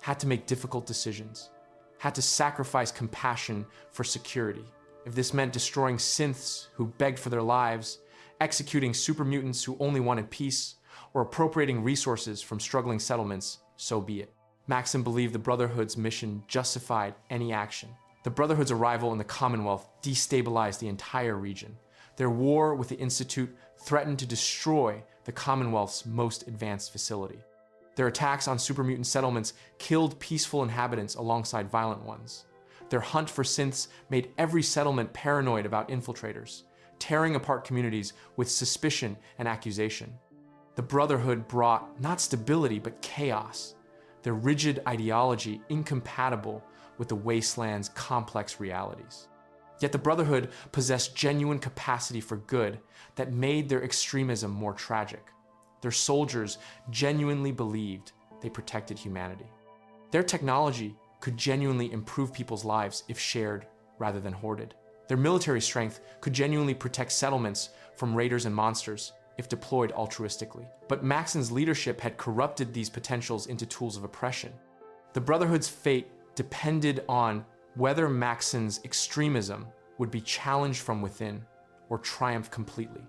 had to make difficult decisions, had to sacrifice compassion for security. If this meant destroying synths who begged for their lives, executing super mutants who only wanted peace, or appropriating resources from struggling settlements, so be it. Maxson believed the Brotherhood's mission justified any action. The Brotherhood's arrival in the Commonwealth destabilized the entire region. Their war with the Institute threatened to destroy the Commonwealth's most advanced facility. Their attacks on super mutant settlements killed peaceful inhabitants alongside violent ones. Their hunt for synths made every settlement paranoid about infiltrators, tearing apart communities with suspicion and accusation. The Brotherhood brought not stability, but chaos, their rigid ideology incompatible with the wasteland's complex realities. Yet the Brotherhood possessed genuine capacity for good that made their extremism more tragic. Their soldiers genuinely believed they protected humanity. Their technology could genuinely improve people's lives if shared rather than hoarded. Their military strength could genuinely protect settlements from raiders and monsters if deployed altruistically. But Maxson's leadership had corrupted these potentials into tools of oppression. The Brotherhood's fate depended on whether Maxson's extremism would be challenged from within or triumph completely.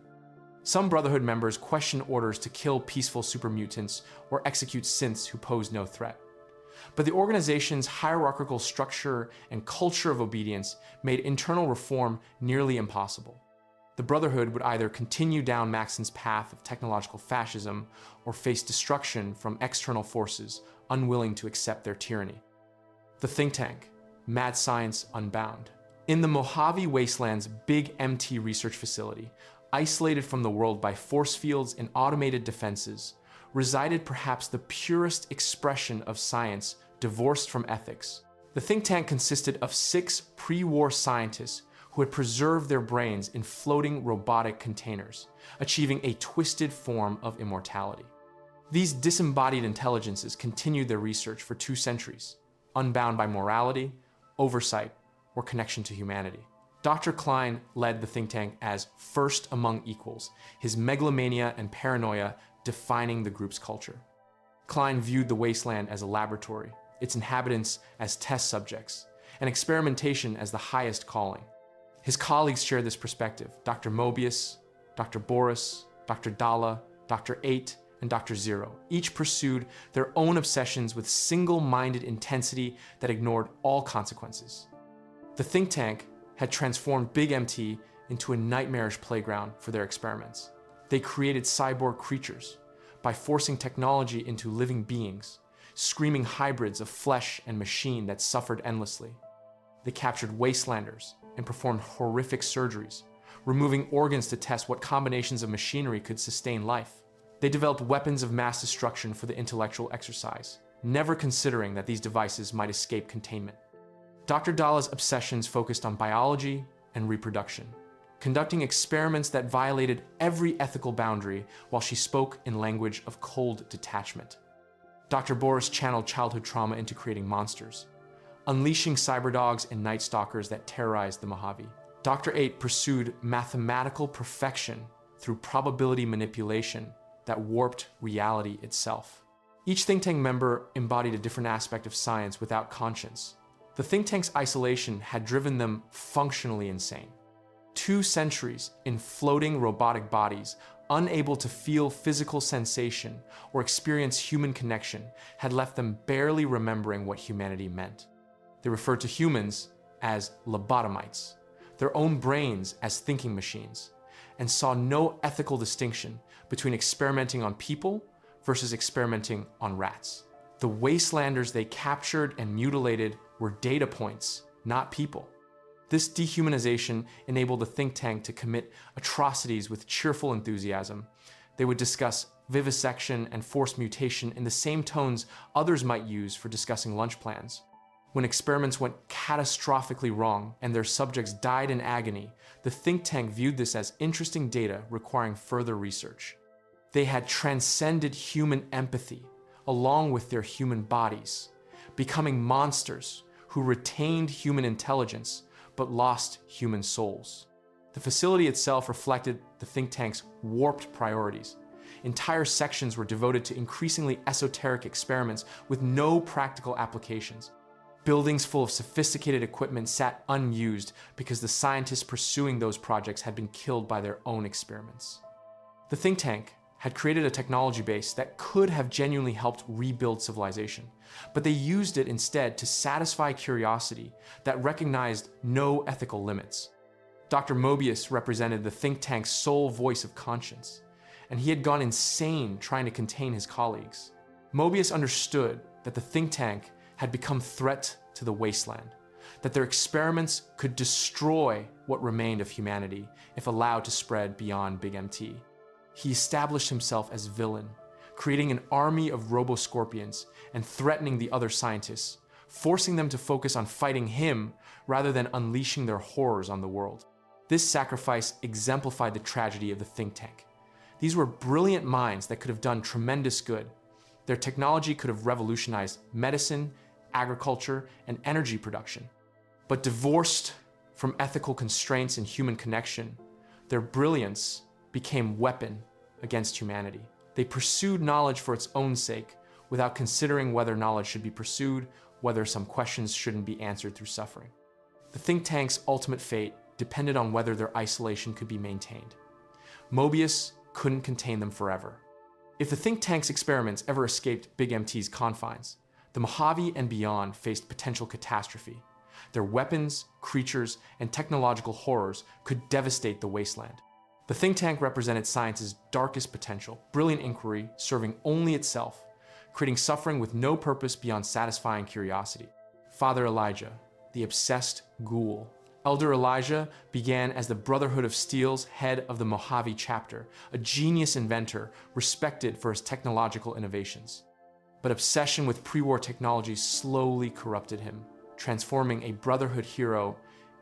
Some Brotherhood members questioned orders to kill peaceful super mutants or execute synths who posed no threat. But the organization's hierarchical structure and culture of obedience made internal reform nearly impossible. The Brotherhood would either continue down Maxson's path of technological fascism or face destruction from external forces unwilling to accept their tyranny. The think tank, Mad Science Unbound. In the Mojave Wasteland's big MT research facility, isolated from the world by force fields and automated defenses, resided perhaps the purest expression of science divorced from ethics. The think tank consisted of 6 pre-war scientists who had preserved their brains in floating robotic containers, achieving a twisted form of immortality. These disembodied intelligences continued their research for 2 centuries, unbound by morality, oversight, or connection to humanity. Dr. Klein led the think tank as first among equals, his megalomania and paranoia defining the group's culture. Klein viewed the wasteland as a laboratory, its inhabitants as test subjects, and experimentation as the highest calling. His colleagues shared this perspective: Dr. Mobius, Dr. Boris, Dr. Dalla, Dr. 8, and Dr. Zero. Each pursued their own obsessions with single-minded intensity that ignored all consequences. The think tank had transformed Big MT into a nightmarish playground for their experiments. They created cyborg creatures by forcing technology into living beings, screaming hybrids of flesh and machine that suffered endlessly. They captured wastelanders and performed horrific surgeries, removing organs to test what combinations of machinery could sustain life. They developed weapons of mass destruction for the intellectual exercise, never considering that these devices might escape containment. Dr. Dalla's obsessions focused on biology and reproduction, conducting experiments that violated every ethical boundary while she spoke in language of cold detachment. Dr. Boris channeled childhood trauma into creating monsters, unleashing cyberdogs and night stalkers that terrorized the Mojave. Dr. 8 pursued mathematical perfection through probability manipulation that warped reality itself. Each think tank member embodied a different aspect of science without conscience. The think tank's isolation had driven them functionally insane. 2 centuries in floating robotic bodies, unable to feel physical sensation or experience human connection, had left them barely remembering what humanity meant. They referred to humans as lobotomites, their own brains as thinking machines, and saw no ethical distinction between experimenting on people versus experimenting on rats. The wastelanders they captured and mutilated were data points, not people. This dehumanization enabled the think tank to commit atrocities with cheerful enthusiasm. They would discuss vivisection and forced mutation in the same tones others might use for discussing lunch plans. When experiments went catastrophically wrong and their subjects died in agony, the think tank viewed this as interesting data requiring further research. They had transcended human empathy along with their human bodies, becoming monsters who retained human intelligence but lost human souls. The facility itself reflected the think tank's warped priorities. Entire sections were devoted to increasingly esoteric experiments with no practical applications. Buildings full of sophisticated equipment sat unused because the scientists pursuing those projects had been killed by their own experiments. The think tank had created a technology base that could have genuinely helped rebuild civilization, but they used it instead to satisfy curiosity that recognized no ethical limits. Dr. Mobius represented the think tank's sole voice of conscience, and he had gone insane trying to contain his colleagues. Mobius understood that the think tank had become threat to the wasteland, that their experiments could destroy what remained of humanity if allowed to spread beyond Big MT. He established himself as villain, creating an army of robo-scorpions and threatening the other scientists, forcing them to focus on fighting him rather than unleashing their horrors on the world. This sacrifice exemplified the tragedy of the think tank. These were brilliant minds that could have done tremendous good. Their technology could have revolutionized medicine, agriculture, and energy production. But divorced from ethical constraints and human connection, their brilliance became weapon against humanity. They pursued knowledge for its own sake, without considering whether knowledge should be pursued, whether some questions shouldn't be answered through suffering. The think tank's ultimate fate depended on whether their isolation could be maintained. Mobius couldn't contain them forever. If the think tank's experiments ever escaped Big MT's confines, the Mojave and beyond faced potential catastrophe. Their weapons, creatures, and technological horrors could devastate the wasteland. The think tank represented science's darkest potential, brilliant inquiry serving only itself, creating suffering with no purpose beyond satisfying curiosity. Father Elijah, the obsessed ghoul. Elder Elijah began as the Brotherhood of Steel's head of the Mojave chapter, a genius inventor respected for his technological innovations. But obsession with pre-war technology slowly corrupted him, transforming a Brotherhood hero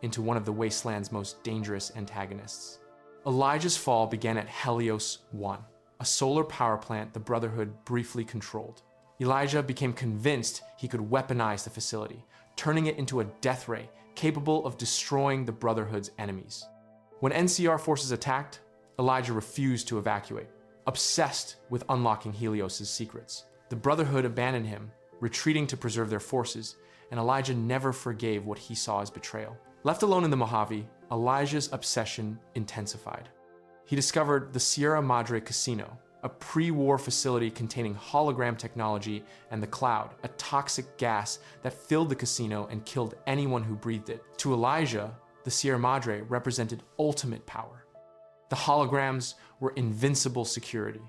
into one of the wasteland's most dangerous antagonists. Elijah's fall began at Helios 1, a solar power plant the Brotherhood briefly controlled. Elijah became convinced he could weaponize the facility, turning it into a death ray capable of destroying the Brotherhood's enemies. When NCR forces attacked, Elijah refused to evacuate, obsessed with unlocking Helios' secrets. The Brotherhood abandoned him, retreating to preserve their forces, and Elijah never forgave what he saw as betrayal. Left alone in the Mojave, Elijah's obsession intensified. He discovered the Sierra Madre Casino, a pre-war facility containing hologram technology, and the Cloud, a toxic gas that filled the casino and killed anyone who breathed it. To Elijah, the Sierra Madre represented ultimate power. The holograms were invincible security,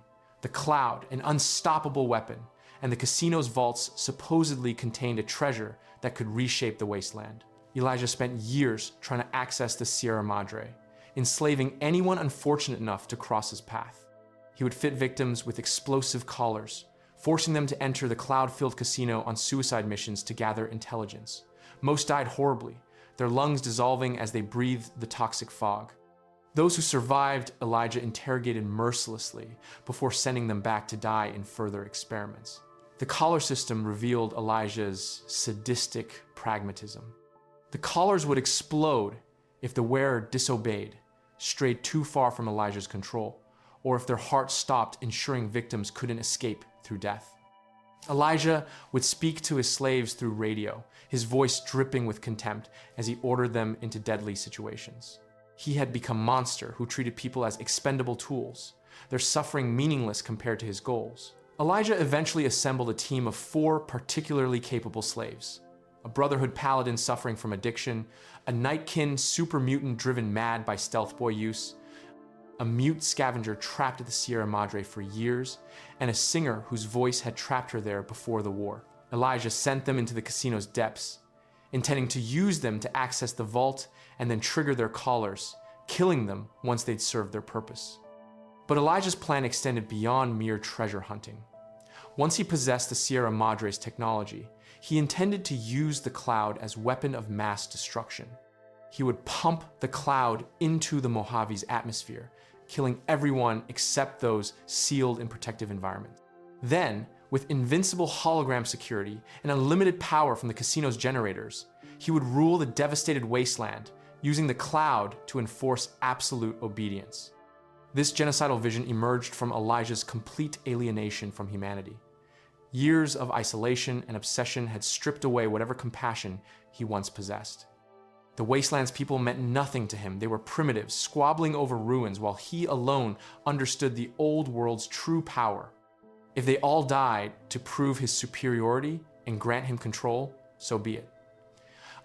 the Cloud an unstoppable weapon, and the casino's vaults supposedly contained a treasure that could reshape the wasteland. Elijah spent years trying to access the Sierra Madre, enslaving anyone unfortunate enough to cross his path. He would fit victims with explosive collars, forcing them to enter the cloud-filled casino on suicide missions to gather intelligence. Most died horribly, their lungs dissolving as they breathed the toxic fog. Those who survived, Elijah interrogated mercilessly before sending them back to die in further experiments. The collar system revealed Elijah's sadistic pragmatism. The collars would explode if the wearer disobeyed, strayed too far from Elijah's control, or if their heart stopped, ensuring victims couldn't escape through death. Elijah would speak to his slaves through radio, his voice dripping with contempt as he ordered them into deadly situations. He had become a monster who treated people as expendable tools, their suffering meaningless compared to his goals. Elijah eventually assembled a team of 4 particularly capable slaves: a Brotherhood paladin suffering from addiction, a Nightkin super mutant driven mad by stealth boy use, a mute scavenger trapped at the Sierra Madre for years, and a singer whose voice had trapped her there before the war. Elijah sent them into the casino's depths, intending to use them to access the vault and then trigger their collars, killing them once they'd served their purpose. But Elijah's plan extended beyond mere treasure hunting. Once he possessed the Sierra Madre's technology, he intended to use the Cloud as a weapon of mass destruction. He would pump the Cloud into the Mojave's atmosphere, killing everyone except those sealed in protective environments. Then, with invincible hologram security and unlimited power from the casino's generators, he would rule the devastated wasteland, using the Cloud to enforce absolute obedience. This genocidal vision emerged from Elijah's complete alienation from humanity. Years of isolation and obsession had stripped away whatever compassion he once possessed. The wasteland's people meant nothing to him. They were primitives, squabbling over ruins, while he alone understood the old world's true power. If they all died to prove his superiority and grant him control, so be it.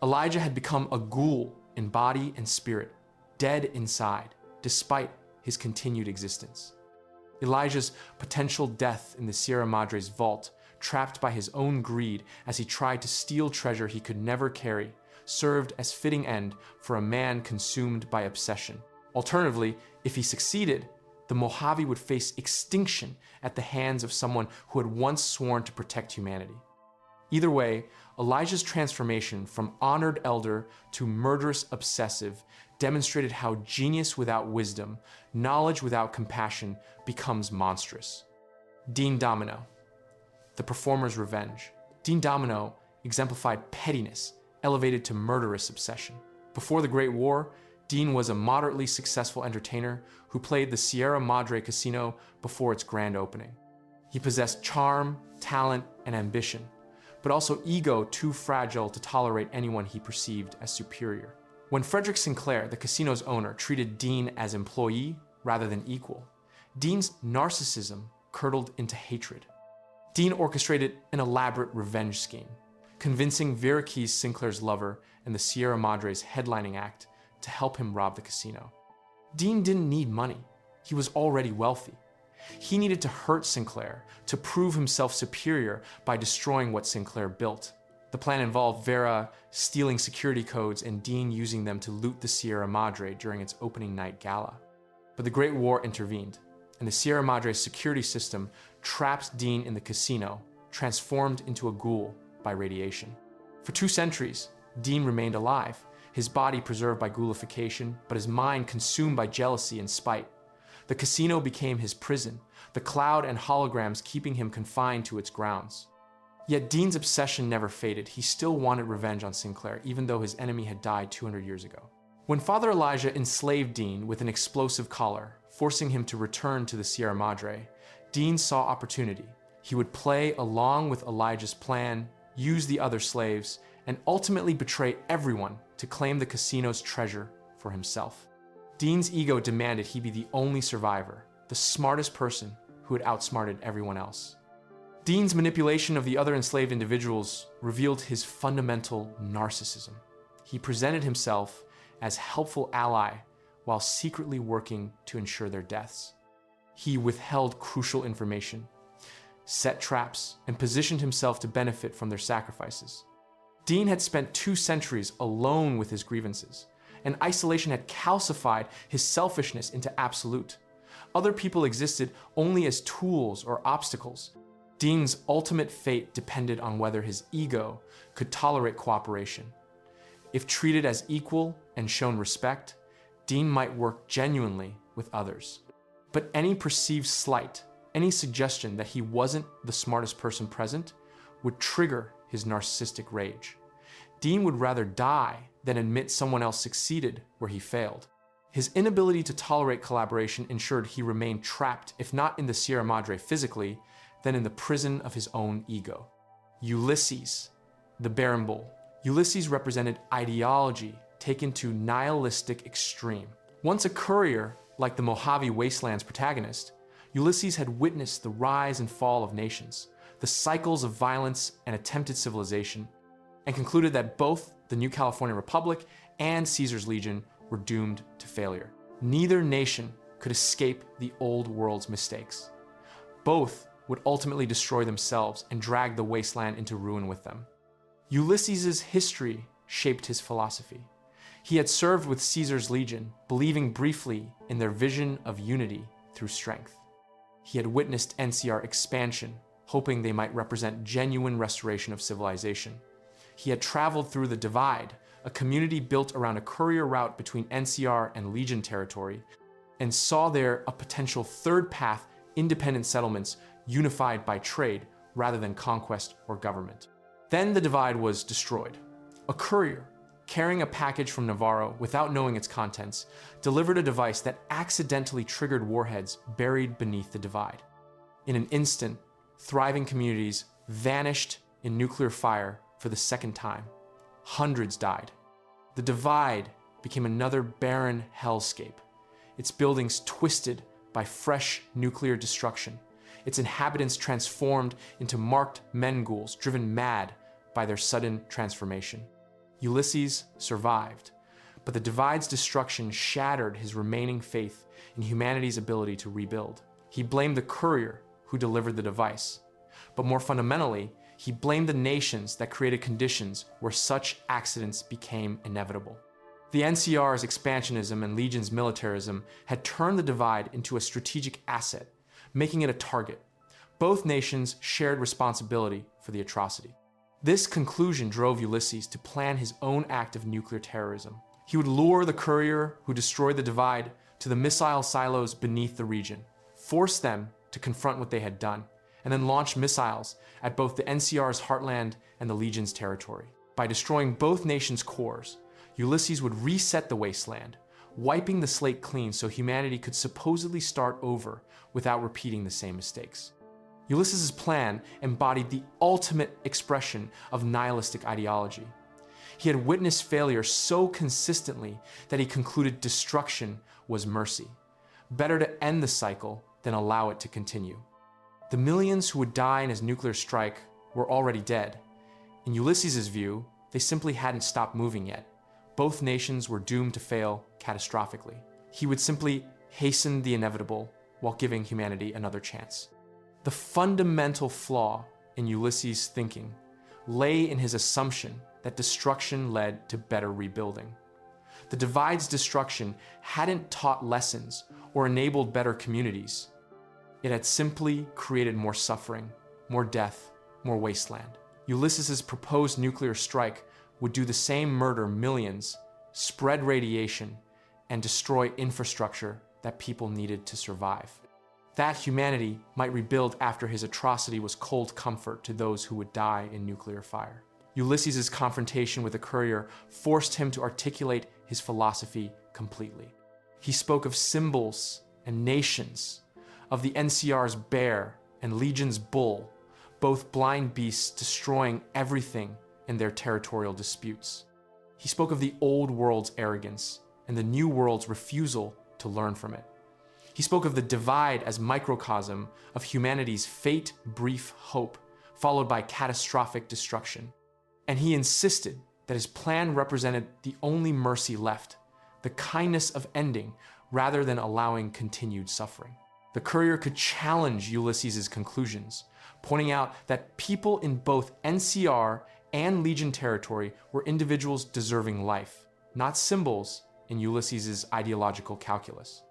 Elijah had become a ghoul in body and spirit, dead inside, despite his continued existence. Elijah's potential death in the Sierra Madre's vault, trapped by his own greed as he tried to steal treasure he could never carry, served as fitting end for a man consumed by obsession. Alternatively, if he succeeded, the Mojave would face extinction at the hands of someone who had once sworn to protect humanity. Either way, Elijah's transformation from honored elder to murderous obsessive demonstrated how genius without wisdom, knowledge without compassion, becomes monstrous. Dean Domino, the performer's revenge. Dean Domino exemplified pettiness, elevated to murderous obsession. Before the Great War, Dean was a moderately successful entertainer who played the Sierra Madre Casino before its grand opening. He possessed charm, talent, and ambition, but also ego too fragile to tolerate anyone he perceived as superior. When Frederick Sinclair, the casino's owner, treated Dean as employee rather than equal, Dean's narcissism curdled into hatred. Dean orchestrated an elaborate revenge scheme, convincing Veracruz Sinclair's lover and the Sierra Madre's headlining act to help him rob the casino. Dean didn't need money. He was already wealthy. He needed to hurt Sinclair to prove himself superior by destroying what Sinclair built. The plan involved Vera stealing security codes and Dean using them to loot the Sierra Madre during its opening night gala. But the Great War intervened, and the Sierra Madre's security system trapped Dean in the casino, transformed into a ghoul by radiation. For 2 centuries, Dean remained alive, his body preserved by ghoulification, but his mind consumed by jealousy and spite. The casino became his prison, the cloud and holograms keeping him confined to its grounds. Yet Dean's obsession never faded. He still wanted revenge on Sinclair, even though his enemy had died 200 years ago. When Father Elijah enslaved Dean with an explosive collar, forcing him to return to the Sierra Madre, Dean saw opportunity. He would play along with Elijah's plan, use the other slaves, and ultimately betray everyone to claim the casino's treasure for himself. Dean's ego demanded he be the only survivor, the smartest person who had outsmarted everyone else. Dean's manipulation of the other enslaved individuals revealed his fundamental narcissism. He presented himself as helpful ally while secretly working to ensure their deaths. He withheld crucial information, set traps, and positioned himself to benefit from their sacrifices. Dean had spent 2 centuries alone with his grievances, and isolation had calcified his selfishness into absolute. Other people existed only as tools or obstacles. Dean's ultimate fate depended on whether his ego could tolerate cooperation. If treated as equal and shown respect, Dean might work genuinely with others. But any perceived slight, any suggestion that he wasn't the smartest person present, would trigger his narcissistic rage. Dean would rather die than admit someone else succeeded where he failed. His inability to tolerate collaboration ensured he remained trapped, if not in the Sierra Madre physically, then in the prison of his own ego. Ulysses, the Barren Bull. Ulysses represented ideology taken to nihilistic extreme. Once a courier, like the Mojave Wasteland's protagonist, Ulysses had witnessed the rise and fall of nations, the cycles of violence and attempted civilization, and concluded that both the New California Republic and Caesar's Legion were doomed to failure. Neither nation could escape the old world's mistakes. Both would ultimately destroy themselves and drag the wasteland into ruin with them. Ulysses' history shaped his philosophy. He had served with Caesar's Legion, believing briefly in their vision of unity through strength. He had witnessed NCR expansion, hoping they might represent genuine restoration of civilization. He had traveled through the Divide, a community built around a courier route between NCR and Legion territory, and saw there a potential third path, independent settlements unified by trade rather than conquest or government. Then the Divide was destroyed. A courier, carrying a package from Navarro without knowing its contents, delivered a device that accidentally triggered warheads buried beneath the Divide. In an instant, thriving communities vanished in nuclear fire for the second time. Hundreds died. The Divide became another barren hellscape, its buildings twisted by fresh nuclear destruction, its inhabitants transformed into marked men ghouls driven mad by their sudden transformation. Ulysses survived, but the Divide's destruction shattered his remaining faith in humanity's ability to rebuild. He blamed the courier who delivered the device, but more fundamentally, he blamed the nations that created conditions where such accidents became inevitable. The NCR's expansionism and Legion's militarism had turned the Divide into a strategic asset, making it a target. Both nations shared responsibility for the atrocity. This conclusion drove Ulysses to plan his own act of nuclear terrorism. He would lure the courier who destroyed the Divide to the missile silos beneath the region, force them to confront what they had done, and then launch missiles at both the NCR's heartland and the Legion's territory. By destroying both nations' cores, Ulysses would reset the wasteland, wiping the slate clean so humanity could supposedly start over without repeating the same mistakes. Ulysses' plan embodied the ultimate expression of nihilistic ideology. He had witnessed failure so consistently that he concluded destruction was mercy. Better to end the cycle than allow it to continue. The millions who would die in his nuclear strike were already dead. In Ulysses' view, they simply hadn't stopped moving yet. Both nations were doomed to fail catastrophically. He would simply hasten the inevitable while giving humanity another chance. The fundamental flaw in Ulysses' thinking lay in his assumption that destruction led to better rebuilding. The Divide's destruction hadn't taught lessons or enabled better communities. It had simply created more suffering, more death, more wasteland. Ulysses' proposed nuclear strike would do the same murder millions spread radiation, and destroy infrastructure that people needed to survive. That humanity might rebuild after his atrocity was cold comfort to those who would die in nuclear fire. Ulysses' confrontation with the courier forced him to articulate his philosophy completely. He spoke of symbols and nations, of the NCR's bear and Legion's bull, both blind beasts destroying everything in their territorial disputes. He spoke of the old world's arrogance and the new world's refusal to learn from it. He spoke of the divide as microcosm of humanity's fate-brief hope, followed by catastrophic destruction. And he insisted that his plan represented the only mercy left, the kindness of ending rather than allowing continued suffering. The courier could challenge Ulysses' conclusions, pointing out that people in both NCR and Legion territory were individuals deserving life, not symbols in Ulysses' ideological calculus.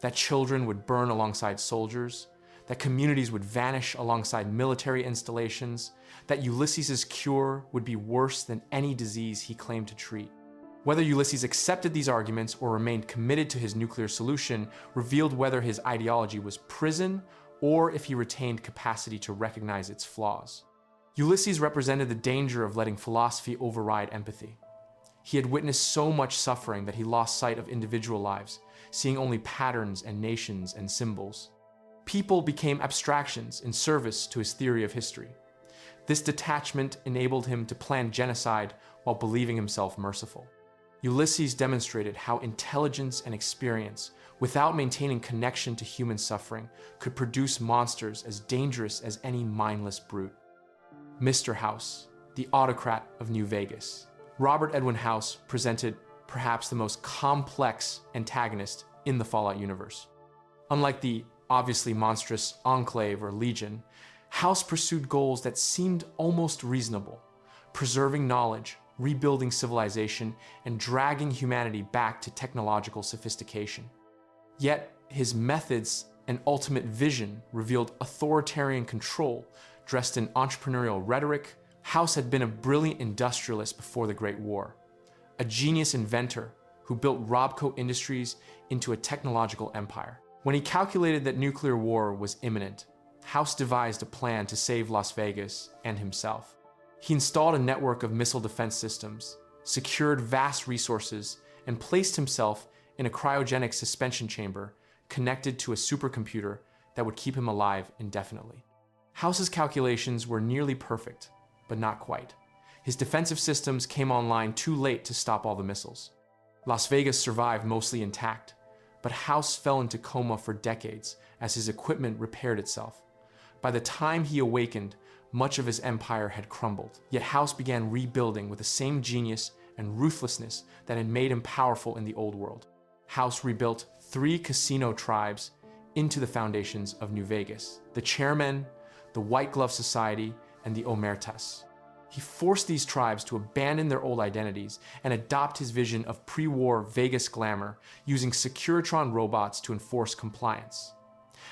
That children would burn alongside soldiers, that communities would vanish alongside military installations, that Ulysses' cure would be worse than any disease he claimed to treat. Whether Ulysses accepted these arguments or remained committed to his nuclear solution revealed whether his ideology was prison or if he retained capacity to recognize its flaws. Ulysses represented the danger of letting philosophy override empathy. He had witnessed so much suffering that he lost sight of individual lives, seeing only patterns and nations and symbols. People became abstractions in service to his theory of history. This detachment enabled him to plan genocide while believing himself merciful. Ulysses demonstrated how intelligence and experience, without maintaining connection to human suffering, could produce monsters as dangerous as any mindless brute. Mr. House, the autocrat of New Vegas. Robert Edwin House presented perhaps the most complex antagonist in the Fallout universe. Unlike the obviously monstrous Enclave or Legion, House pursued goals that seemed almost reasonable, preserving knowledge, rebuilding civilization, and dragging humanity back to technological sophistication. Yet, his methods and ultimate vision revealed authoritarian control dressed in entrepreneurial rhetoric. House had been a brilliant industrialist before the Great War, a genius inventor who built Robco Industries into a technological empire. When he calculated that nuclear war was imminent, House devised a plan to save Las Vegas and himself. He installed a network of missile defense systems, secured vast resources, and placed himself in a cryogenic suspension chamber connected to a supercomputer that would keep him alive indefinitely. House's calculations were nearly perfect, but not quite. His defensive systems came online too late to stop all the missiles. Las Vegas survived mostly intact, but House fell into coma for decades as his equipment repaired itself. By the time he awakened, much of his empire had crumbled, yet House began rebuilding with the same genius and ruthlessness that had made him powerful in the old world. House rebuilt 3 casino tribes into the foundations of New Vegas: the Chairmen, the White Glove Society, and the Omertas. He forced these tribes to abandon their old identities and adopt his vision of pre-war Vegas glamour, using Securitron robots to enforce compliance.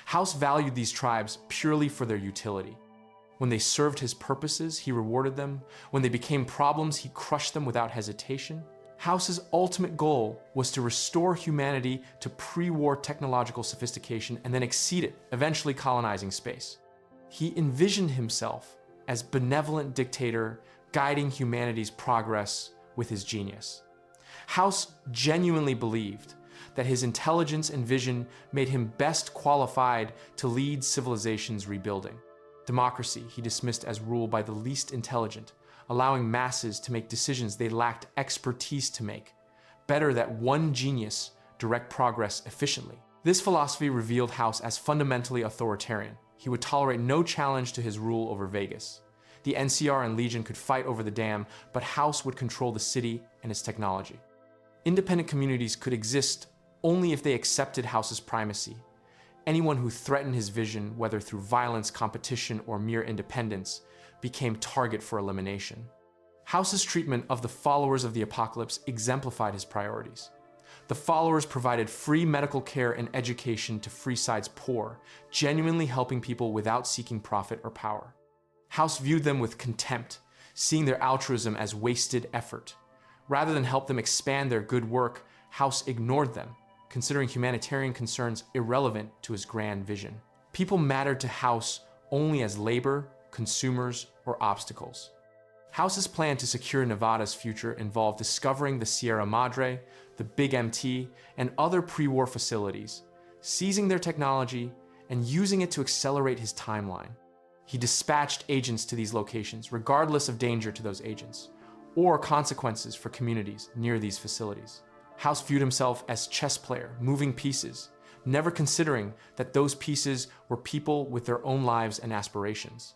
House valued these tribes purely for their utility. When they served his purposes, he rewarded them. When they became problems, he crushed them without hesitation. House's ultimate goal was to restore humanity to pre-war technological sophistication and then exceed it, eventually colonizing space. He envisioned himself as benevolent dictator guiding humanity's progress with his genius. House genuinely believed that his intelligence and vision made him best qualified to lead civilization's rebuilding. Democracy he dismissed as rule by the least intelligent, allowing masses to make decisions they lacked expertise to make. Better that one genius direct progress efficiently. This philosophy revealed House as fundamentally authoritarian. He would tolerate no challenge to his rule over Vegas. The NCR and Legion could fight over the dam, but House would control the city and its technology. Independent communities could exist only if they accepted House's primacy. Anyone who threatened his vision, whether through violence, competition, or mere independence, became target for elimination. House's treatment of the followers of the apocalypse exemplified his priorities. The followers provided free medical care and education to Freeside's poor, genuinely helping people without seeking profit or power. House viewed them with contempt, seeing their altruism as wasted effort. Rather than help them expand their good work, House ignored them, considering humanitarian concerns irrelevant to his grand vision. People mattered to House only as labor, consumers, or obstacles. House's plan to secure Nevada's future involved discovering the Sierra Madre, the Big MT, and other pre-war facilities, seizing their technology, and using it to accelerate his timeline. He dispatched agents to these locations, regardless of danger to those agents, or consequences for communities near these facilities. House viewed himself as chess player, moving pieces, never considering that those pieces were people with their own lives and aspirations.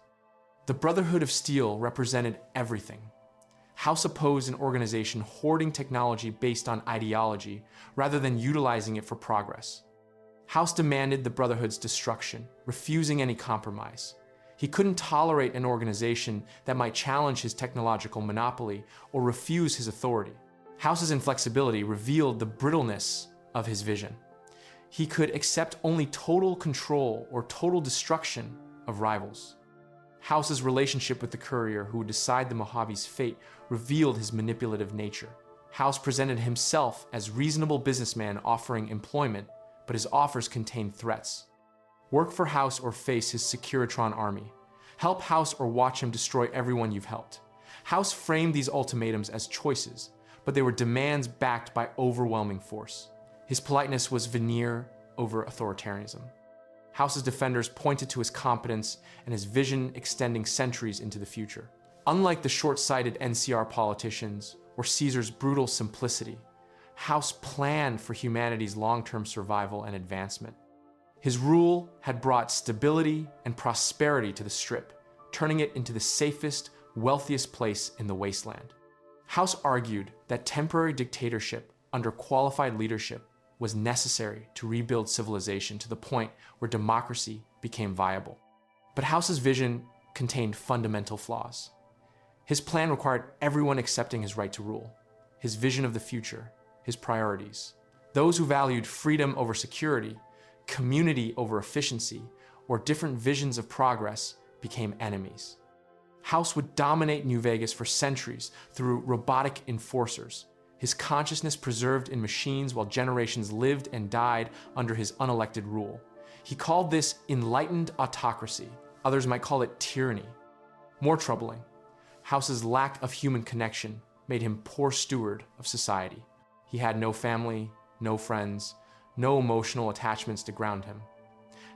The Brotherhood of Steel represented everything. House opposed an organization hoarding technology based on ideology rather than utilizing it for progress. House demanded the Brotherhood's destruction, refusing any compromise. He couldn't tolerate an organization that might challenge his technological monopoly or refuse his authority. House's inflexibility revealed the brittleness of his vision. He could accept only total control or total destruction of rivals. House's relationship with the courier who would decide the Mojave's fate revealed his manipulative nature. House presented himself as reasonable businessman offering employment, but his offers contained threats. Work for House or face his Securitron army. Help House or watch him destroy everyone you've helped. House framed these ultimatums as choices, but they were demands backed by overwhelming force. His politeness was veneer over authoritarianism. House's defenders pointed to his competence and his vision extending centuries into the future. Unlike the short-sighted NCR politicians or Caesar's brutal simplicity, House planned for humanity's long-term survival and advancement. His rule had brought stability and prosperity to the Strip, turning it into the safest, wealthiest place in the wasteland. House argued that temporary dictatorship under qualified leadership was necessary to rebuild civilization to the point where democracy became viable. But House's vision contained fundamental flaws. His plan required everyone accepting his right to rule, his vision of the future, his priorities. Those who valued freedom over security, community over efficiency, or different visions of progress became enemies. House would dominate New Vegas for centuries through robotic enforcers, his consciousness preserved in machines while generations lived and died under his unelected rule. He called this enlightened autocracy. Others might call it tyranny. More troubling, House's lack of human connection made him poor steward of society. He had no family, no friends, no emotional attachments to ground him.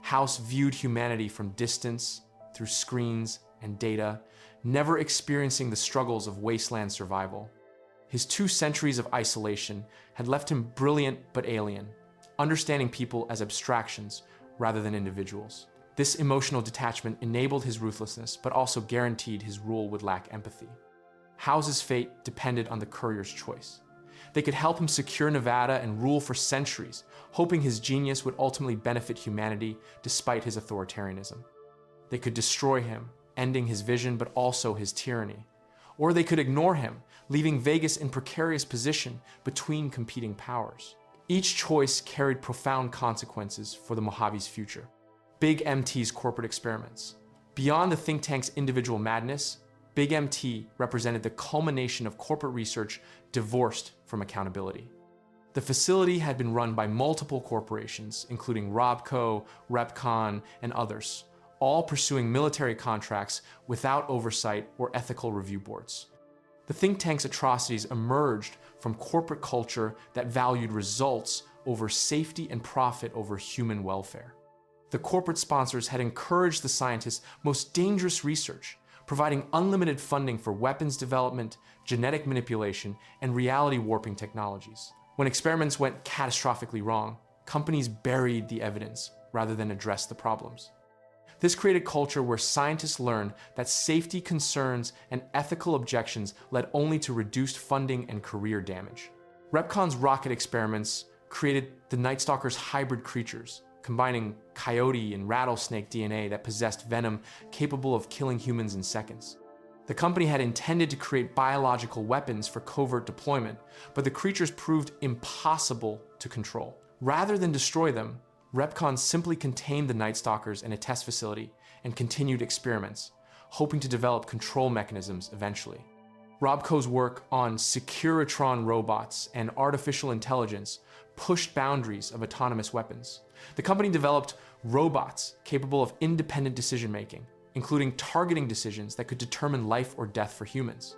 House viewed humanity from distance, through screens and data, never experiencing the struggles of wasteland survival. His 2 centuries of isolation had left him brilliant but alien, understanding people as abstractions rather than individuals. This emotional detachment enabled his ruthlessness, but also guaranteed his rule would lack empathy. House's fate depended on the courier's choice. They could help him secure Nevada and rule for centuries, hoping his genius would ultimately benefit humanity despite his authoritarianism. They could destroy him, ending his vision but also his tyranny. Or they could ignore him, leaving Vegas in precarious position between competing powers. Each choice carried profound consequences for the Mojave's future. Big MT's corporate experiments. Beyond the think tank's individual madness, Big MT represented the culmination of corporate research divorced from accountability. The facility had been run by multiple corporations, including Robco, Repcon, and others, all pursuing military contracts without oversight or ethical review boards. The think tank's atrocities emerged from corporate culture that valued results over safety and profit over human welfare. The corporate sponsors had encouraged the scientists' most dangerous research, providing unlimited funding for weapons development, genetic manipulation, and reality warping technologies. When experiments went catastrophically wrong, companies buried the evidence rather than address the problems. This created a culture where scientists learned that safety concerns and ethical objections led only to reduced funding and career damage. Repcon's rocket experiments created the Night Stalker's hybrid creatures, combining coyote and rattlesnake DNA that possessed venom capable of killing humans in seconds. The company had intended to create biological weapons for covert deployment, but the creatures proved impossible to control. Rather than destroy them, Repcon simply contained the Night Stalkers in a test facility and continued experiments, hoping to develop control mechanisms eventually. Robco's work on Securitron robots and artificial intelligence pushed boundaries of autonomous weapons. The company developed robots capable of independent decision-making, including targeting decisions that could determine life or death for humans.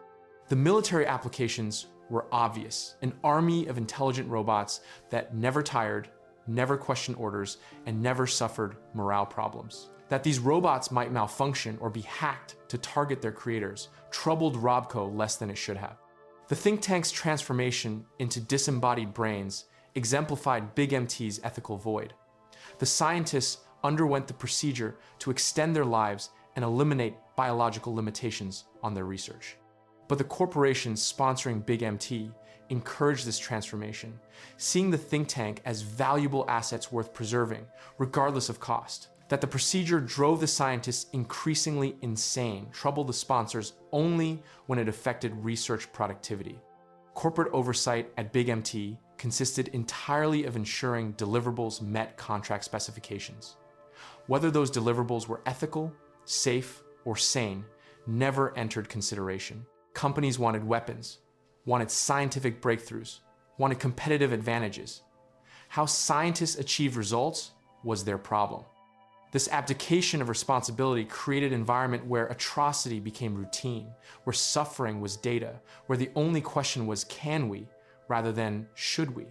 The military applications were obvious: an army of intelligent robots that never tired, never questioned orders, and never suffered morale problems. That these robots might malfunction or be hacked to target their creators troubled Robco less than it should have. The think tank's transformation into disembodied brains exemplified Big MT's ethical void. The scientists underwent the procedure to extend their lives and eliminate biological limitations on their research. But the corporations sponsoring Big MT encouraged this transformation, seeing the think tank as valuable assets worth preserving, regardless of cost. That the procedure drove the scientists increasingly insane troubled the sponsors only when it affected research productivity. Corporate oversight at Big MT consisted entirely of ensuring deliverables met contract specifications. Whether those deliverables were ethical, safe, or sane never entered consideration. Companies wanted weapons, wanted scientific breakthroughs, wanted competitive advantages. How scientists achieved results was their problem. This abdication of responsibility created an environment where atrocity became routine, where suffering was data, where the only question was can we, rather than should we.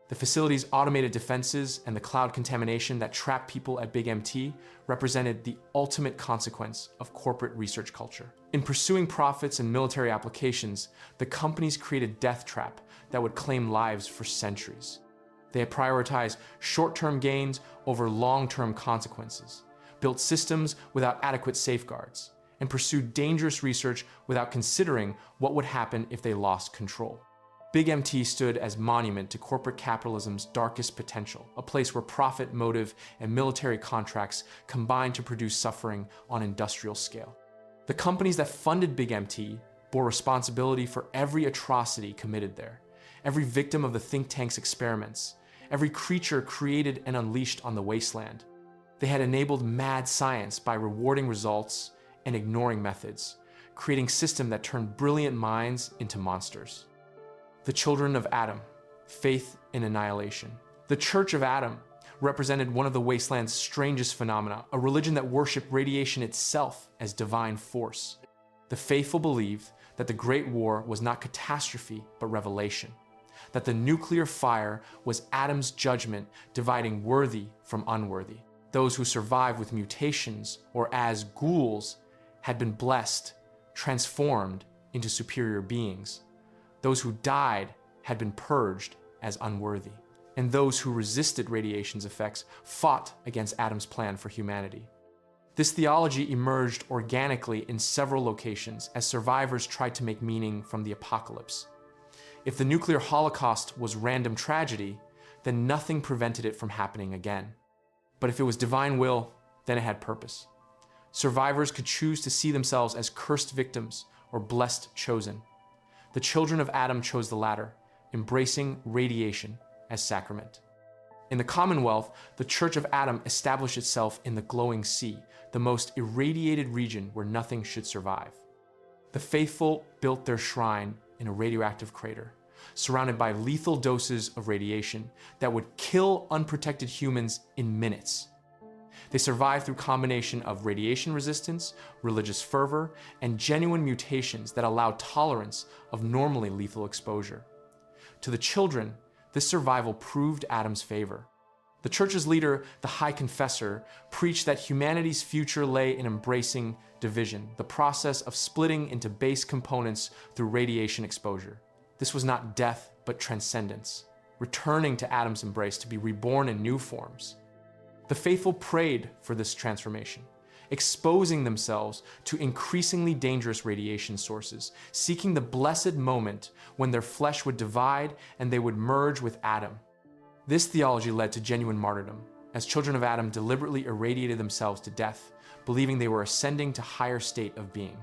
The facility's automated defenses and the cloud contamination that trapped people at Big MT represented the ultimate consequence of corporate research culture. In pursuing profits and military applications, the companies created death trap that would claim lives for centuries. They had prioritized short-term gains over long-term consequences, built systems without adequate safeguards, and pursued dangerous research without considering what would happen if they lost control. Big MT stood as monument to corporate capitalism's darkest potential, a place where profit, motive, and military contracts combined to produce suffering on industrial scale. The companies that funded Big MT bore responsibility for every atrocity committed there, every victim of the think tank's experiments, every creature created and unleashed on the wasteland. They had enabled mad science by rewarding results and ignoring methods, creating a system that turned brilliant minds into monsters. The children of Adam, faith in annihilation. The Church of Adam represented one of the wasteland's strangest phenomena, a religion that worshipped radiation itself as divine force. The faithful believed that the Great War was not catastrophe, but revelation. That the nuclear fire was Adam's judgment dividing worthy from unworthy. Those who survived with mutations or as ghouls had been blessed, transformed into superior beings. Those who died had been purged as unworthy. And those who resisted radiation's effects fought against Adam's plan for humanity. This theology emerged organically in several locations as survivors tried to make meaning from the apocalypse. If the nuclear holocaust was random tragedy, then nothing prevented it from happening again. But if it was divine will, then it had purpose. Survivors could choose to see themselves as cursed victims or blessed chosen. The children of Adam chose the latter, embracing radiation as sacrament. In the Commonwealth, the Church of Adam established itself in the glowing sea, the most irradiated region where nothing should survive. The faithful built their shrine in a radioactive crater, surrounded by lethal doses of radiation that would kill unprotected humans in minutes. They survived through a combination of radiation resistance, religious fervor, and genuine mutations that allowed tolerance of normally lethal exposure. To the children, this survival proved Adam's favor. The church's leader, the High Confessor, preached that humanity's future lay in embracing division, the process of splitting into base components through radiation exposure. This was not death, but transcendence, returning to Adam's embrace to be reborn in new forms. The faithful prayed for this transformation, exposing themselves to increasingly dangerous radiation sources, seeking the blessed moment when their flesh would divide and they would merge with Adam. This theology led to genuine martyrdom, as children of Adam deliberately irradiated themselves to death, believing they were ascending to higher state of being.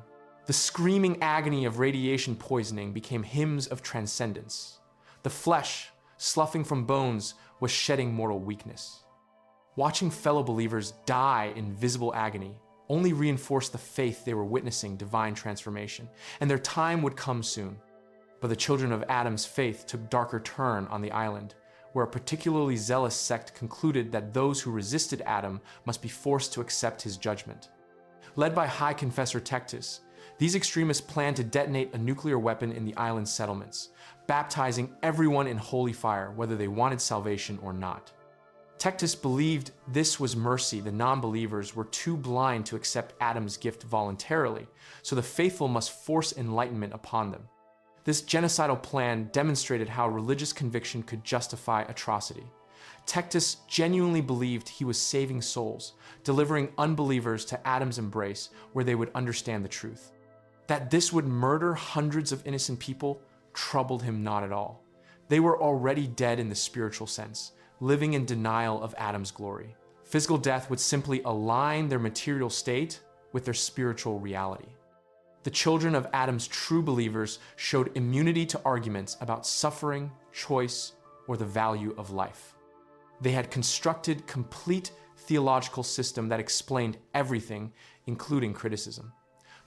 The screaming agony of radiation poisoning became hymns of transcendence. The flesh, sloughing from bones, was shedding mortal weakness. Watching fellow believers die in visible agony only reinforced the faith they were witnessing divine transformation, and their time would come soon. But the children of Adam's faith took darker turn on the island, where a particularly zealous sect concluded that those who resisted Adam must be forced to accept his judgment. Led by High Confessor Tectus, these extremists planned to detonate a nuclear weapon in the island's settlements, baptizing everyone in holy fire, whether they wanted salvation or not. Tectus believed this was mercy. The non-believers were too blind to accept Adam's gift voluntarily, so the faithful must force enlightenment upon them. This genocidal plan demonstrated how religious conviction could justify atrocity. Tectus genuinely believed he was saving souls, delivering unbelievers to Adam's embrace where they would understand the truth. That this would murder hundreds of innocent people troubled him not at all. They were already dead in the spiritual sense, living in denial of Adam's glory. Physical death would simply align their material state with their spiritual reality. The children of Adam's true believers showed immunity to arguments about suffering, choice, or the value of life. They had constructed complete theological system that explained everything, including criticism.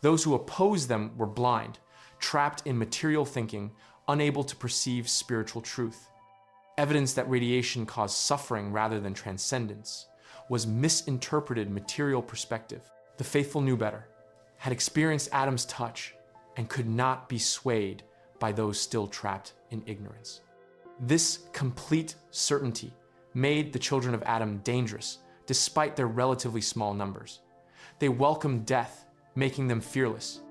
Those who opposed them were blind, trapped in material thinking, unable to perceive spiritual truth. Evidence that radiation caused suffering rather than transcendence was misinterpreted material perspective. The faithful knew better, had experienced Adam's touch, and could not be swayed by those still trapped in ignorance. This complete certainty made the children of Adam dangerous, despite their relatively small numbers. They welcomed death, making them fearless.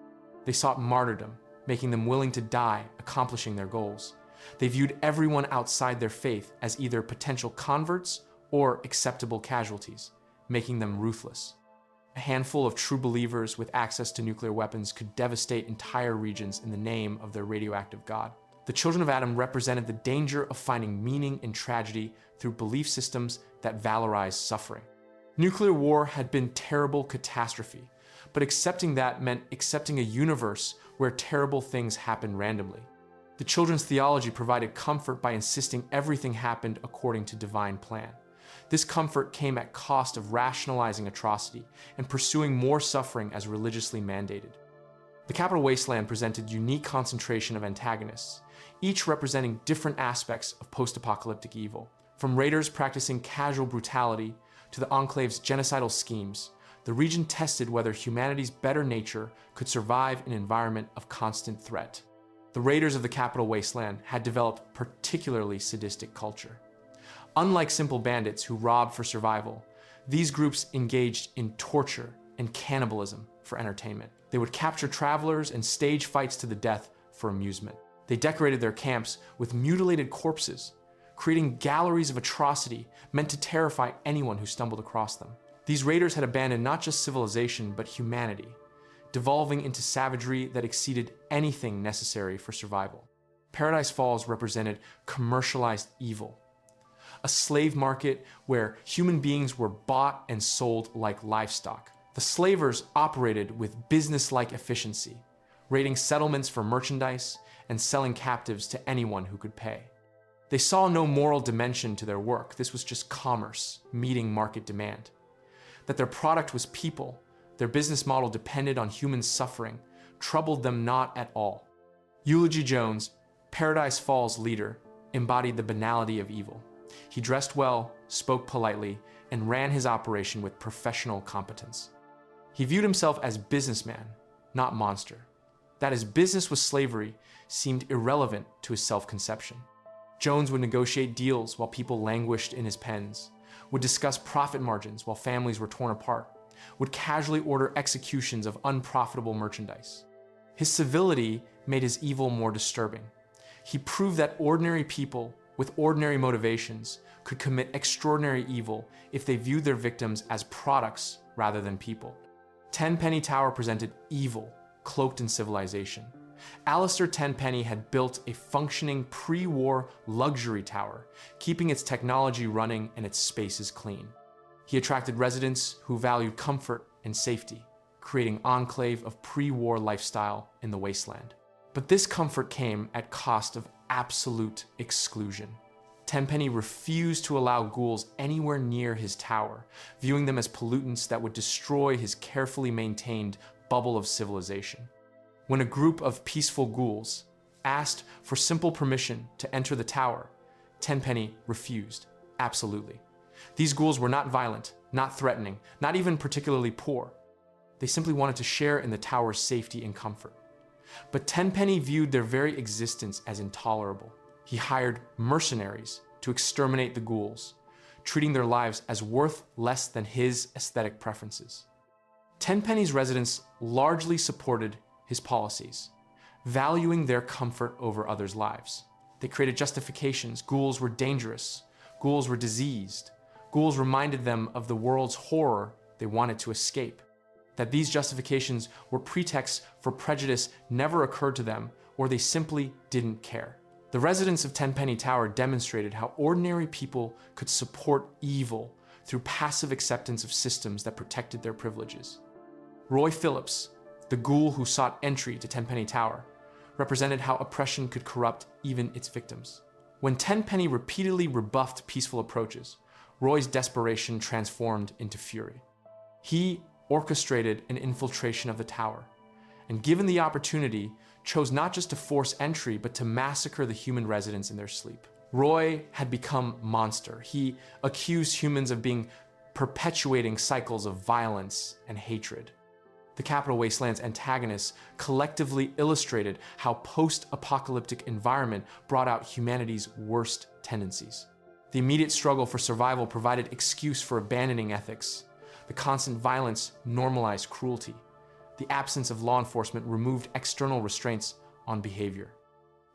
They sought martyrdom, making them willing to die, accomplishing their goals. They viewed everyone outside their faith as either potential converts or acceptable casualties, making them ruthless. A handful of true believers with access to nuclear weapons could devastate entire regions in the name of their radioactive god. The children of Adam represented the danger of finding meaning in tragedy through belief systems that valorize suffering. Nuclear war had been terrible catastrophe, but accepting that meant accepting a universe where terrible things happen randomly. The children's theology provided comfort by insisting everything happened according to divine plan. This comfort came at cost of rationalizing atrocity and pursuing more suffering as religiously mandated. The Capital Wasteland presented unique concentration of antagonists, each representing different aspects of post-apocalyptic evil. From raiders practicing casual brutality to the Enclave's genocidal schemes, the region tested whether humanity's better nature could survive an environment of constant threat. The raiders of the Capital Wasteland had developed particularly sadistic culture. Unlike simple bandits who robbed for survival, these groups engaged in torture and cannibalism for entertainment. They would capture travelers and stage fights to the death for amusement. They decorated their camps with mutilated corpses, creating galleries of atrocity meant to terrify anyone who stumbled across them. These raiders had abandoned not just civilization, but humanity, devolving into savagery that exceeded anything necessary for survival. Paradise Falls represented commercialized evil, a slave market where human beings were bought and sold like livestock. The slavers operated with business-like efficiency, raiding settlements for merchandise and selling captives to anyone who could pay. They saw no moral dimension to their work. This was just commerce, meeting market demand. That their product was people, their business model depended on human suffering, troubled them not at all. Eulogy Jones, Paradise Falls' leader, embodied the banality of evil. He dressed well, spoke politely, and ran his operation with professional competence. He viewed himself as businessman, not monster. That his business was slavery seemed irrelevant to his self-conception. Jones would negotiate deals while people languished in his pens, would discuss profit margins while families were torn apart, would casually order executions of unprofitable merchandise. His civility made his evil more disturbing. He proved that ordinary people with ordinary motivations could commit extraordinary evil if they viewed their victims as products rather than people. Tenpenny Tower presented evil, cloaked in civilization. Alistair Tenpenny had built a functioning pre-war luxury tower, keeping its technology running and its spaces clean. He attracted residents who valued comfort and safety, creating an enclave of pre-war lifestyle in the wasteland. But this comfort came at cost of absolute exclusion. Tenpenny refused to allow ghouls anywhere near his tower, viewing them as pollutants that would destroy his carefully maintained bubble of civilization. When a group of peaceful ghouls asked for simple permission to enter the tower, Tenpenny refused, absolutely. These ghouls were not violent, not threatening, not even particularly poor. They simply wanted to share in the tower's safety and comfort. But Tenpenny viewed their very existence as intolerable. He hired mercenaries to exterminate the ghouls, treating their lives as worth less than his aesthetic preferences. Tenpenny's residents largely supported his policies, valuing their comfort over others' lives. They created justifications. Ghouls were dangerous. Ghouls were diseased. Ghouls reminded them of the world's horror they wanted to escape. That these justifications were pretexts for prejudice never occurred to them, or they simply didn't care. The residents of Tenpenny Tower demonstrated how ordinary people could support evil through passive acceptance of systems that protected their privileges. Roy Phillips, the ghoul who sought entry to Tenpenny Tower, represented how oppression could corrupt even its victims. When Tenpenny repeatedly rebuffed peaceful approaches, Roy's desperation transformed into fury. He orchestrated an infiltration of the tower, and given the opportunity, chose not just to force entry, but to massacre the human residents in their sleep. Roy had become monster. He accused humans of being perpetuating cycles of violence and hatred. The Capital Wasteland's antagonists collectively illustrated how post-apocalyptic environment brought out humanity's worst tendencies. The immediate struggle for survival provided excuse for abandoning ethics. The constant violence normalized cruelty. The absence of law enforcement removed external restraints on behavior.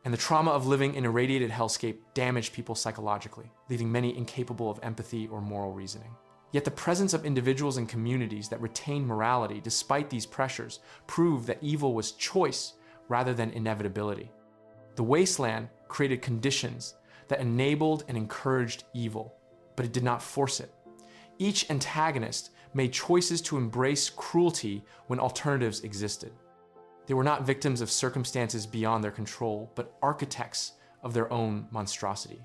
And the trauma of living in a radiated hellscape damaged people psychologically, leaving many incapable of empathy or moral reasoning. Yet the presence of individuals and communities that retained morality despite these pressures proved that evil was choice rather than inevitability. The Wasteland created conditions that enabled and encouraged evil, but it did not force it. Each antagonist made choices to embrace cruelty when alternatives existed. They were not victims of circumstances beyond their control, but architects of their own monstrosity.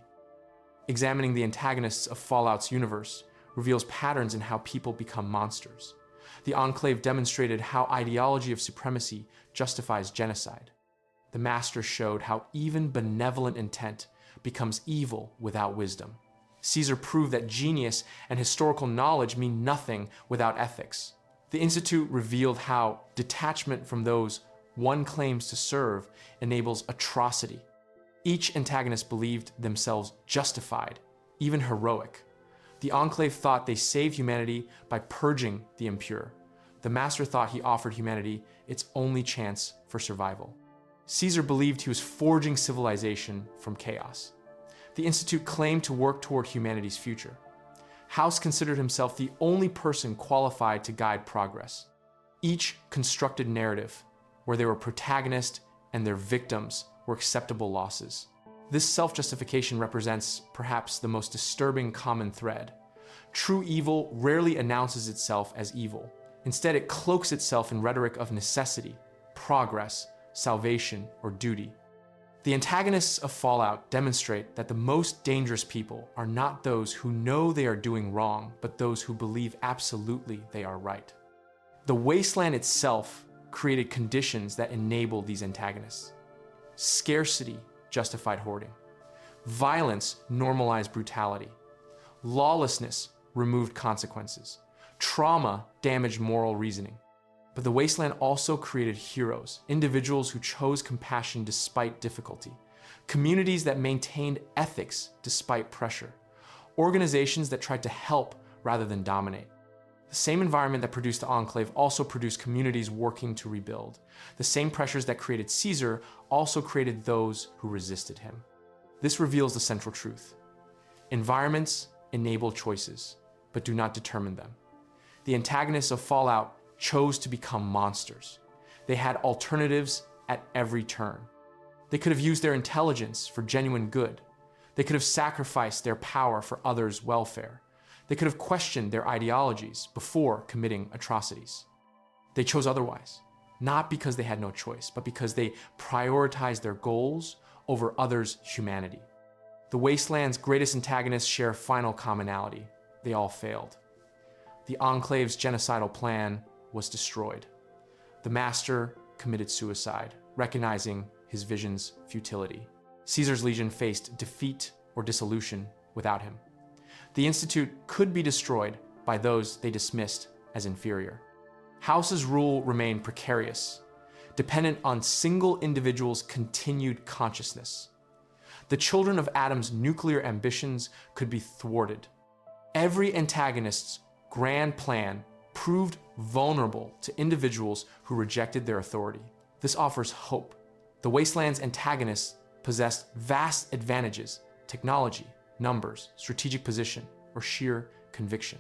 Examining the antagonists of Fallout's universe reveals patterns in how people become monsters. The Enclave demonstrated how ideology of supremacy justifies genocide. The Masters showed how even benevolent intent becomes evil without wisdom. Caesar proved that genius and historical knowledge mean nothing without ethics. The Institute revealed how detachment from those one claims to serve enables atrocity. Each antagonist believed themselves justified, even heroic. The Enclave thought they saved humanity by purging the impure. The Master thought he offered humanity its only chance for survival. Caesar believed he was forging civilization from chaos. The Institute claimed to work toward humanity's future. House considered himself the only person qualified to guide progress. Each constructed narrative where they were protagonists and their victims were acceptable losses. This self-justification represents perhaps the most disturbing common thread. True evil rarely announces itself as evil. Instead, it cloaks itself in rhetoric of necessity, progress, salvation, or duty. The antagonists of Fallout demonstrate that the most dangerous people are not those who know they are doing wrong, but those who believe absolutely they are right. The Wasteland itself created conditions that enabled these antagonists. Scarcity justified hoarding. Violence normalized brutality. Lawlessness removed consequences. Trauma damaged moral reasoning. But the Wasteland also created heroes, individuals who chose compassion despite difficulty, communities that maintained ethics despite pressure, organizations that tried to help rather than dominate. The same environment that produced the Enclave also produced communities working to rebuild. The same pressures that created Caesar also created those who resisted him. This reveals the central truth. Environments enable choices, but do not determine them. The antagonists of Fallout chose to become monsters. They had alternatives at every turn. They could have used their intelligence for genuine good. They could have sacrificed their power for others' welfare. They could have questioned their ideologies before committing atrocities. They chose otherwise, not because they had no choice, but because they prioritized their goals over others' humanity. The The Wasteland's greatest antagonists share a final commonality. They all failed. The Enclave's genocidal plan was destroyed. The Master committed suicide, recognizing his vision's futility. Caesar's legion faced defeat or dissolution without him. The Institute could be destroyed by those they dismissed as inferior. House's rule remained precarious, dependent on single individuals' continued consciousness. The children of Adam's nuclear ambitions could be thwarted. Every antagonist's grand plan proved vulnerable to individuals who rejected their authority. This offers hope. The Wasteland's antagonists possessed vast advantages: technology, numbers, strategic position, or sheer conviction.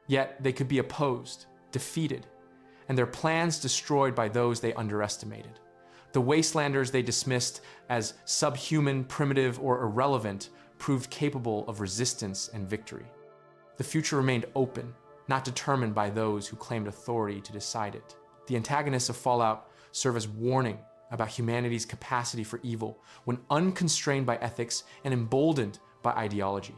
Yet they could be opposed, defeated, and their plans destroyed by those they underestimated. The Wastelanders they dismissed as subhuman, primitive, or irrelevant proved capable of resistance and victory. The future remained open, not determined by those who claimed authority to decide it. The antagonists of Fallout serve as warning about humanity's capacity for evil when unconstrained by ethics and emboldened by ideology.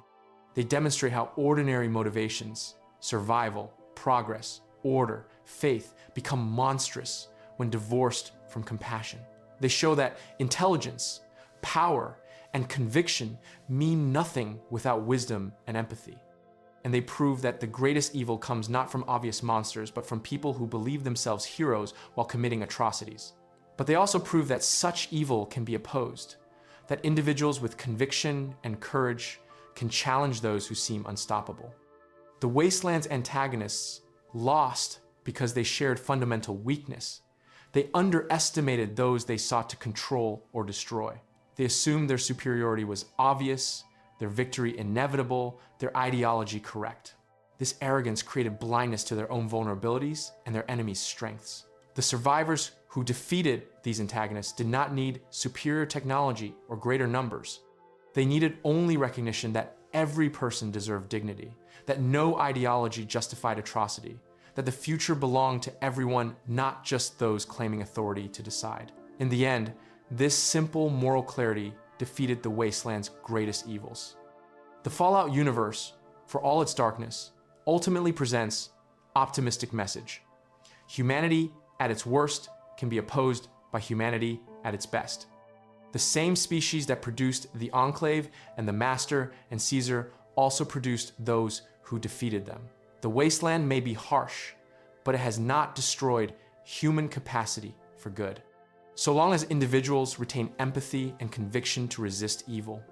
They demonstrate how ordinary motivations, survival, progress, order, faith, become monstrous when divorced from compassion. They show that intelligence, power, and conviction mean nothing without wisdom and empathy. And they prove that the greatest evil comes not from obvious monsters, but from people who believe themselves heroes while committing atrocities. But they also prove that such evil can be opposed, that individuals with conviction and courage can challenge those who seem unstoppable. The Wasteland's antagonists lost because they shared fundamental weakness. They underestimated those they sought to control or destroy. They assumed their superiority was obvious, their victory inevitable, their ideology correct. This arrogance created blindness to their own vulnerabilities and their enemies' strengths. The survivors who defeated these antagonists did not need superior technology or greater numbers. They needed only recognition that every person deserved dignity, that no ideology justified atrocity, that the future belonged to everyone, not just those claiming authority to decide. In the end, this simple moral clarity defeated the Wasteland's greatest evils. The Fallout universe, for all its darkness, ultimately presents an optimistic message. Humanity at its worst can be opposed by humanity at its best. The same species that produced the Enclave and the Master and Caesar also produced those who defeated them. The Wasteland may be harsh, but it has not destroyed human capacity for good. So long as individuals retain empathy and conviction to resist evil,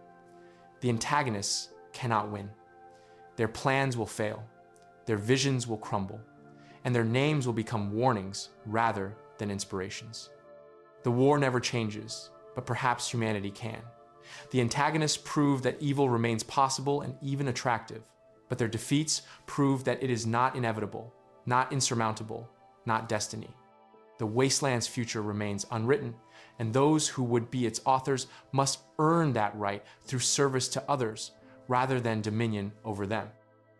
the antagonists cannot win. Their plans will fail, their visions will crumble, and their names will become warnings rather than inspirations. The war never changes, but perhaps humanity can. The antagonists prove that evil remains possible and even attractive, but their defeats prove that it is not inevitable, not insurmountable, not destiny. The Wasteland's future remains unwritten, and those who would be its authors must earn that right through service to others rather than dominion over them.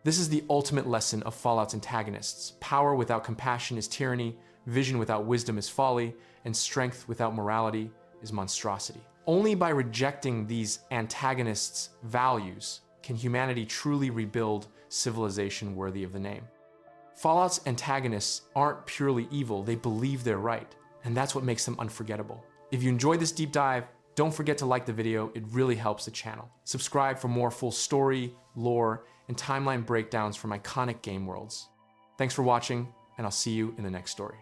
This is the ultimate lesson of Fallout's antagonists. Power without compassion is tyranny, vision without wisdom is folly, and strength without morality is monstrosity. Only by rejecting these antagonists' values can humanity truly rebuild civilization worthy of the name. Fallout's antagonists aren't purely evil, they believe they're right, and that's what makes them unforgettable. If you enjoyed this deep dive, don't forget to like the video, it really helps the channel. Subscribe for more full story, lore, and timeline breakdowns from iconic game worlds. Thanks for watching, and I'll see you in the next story.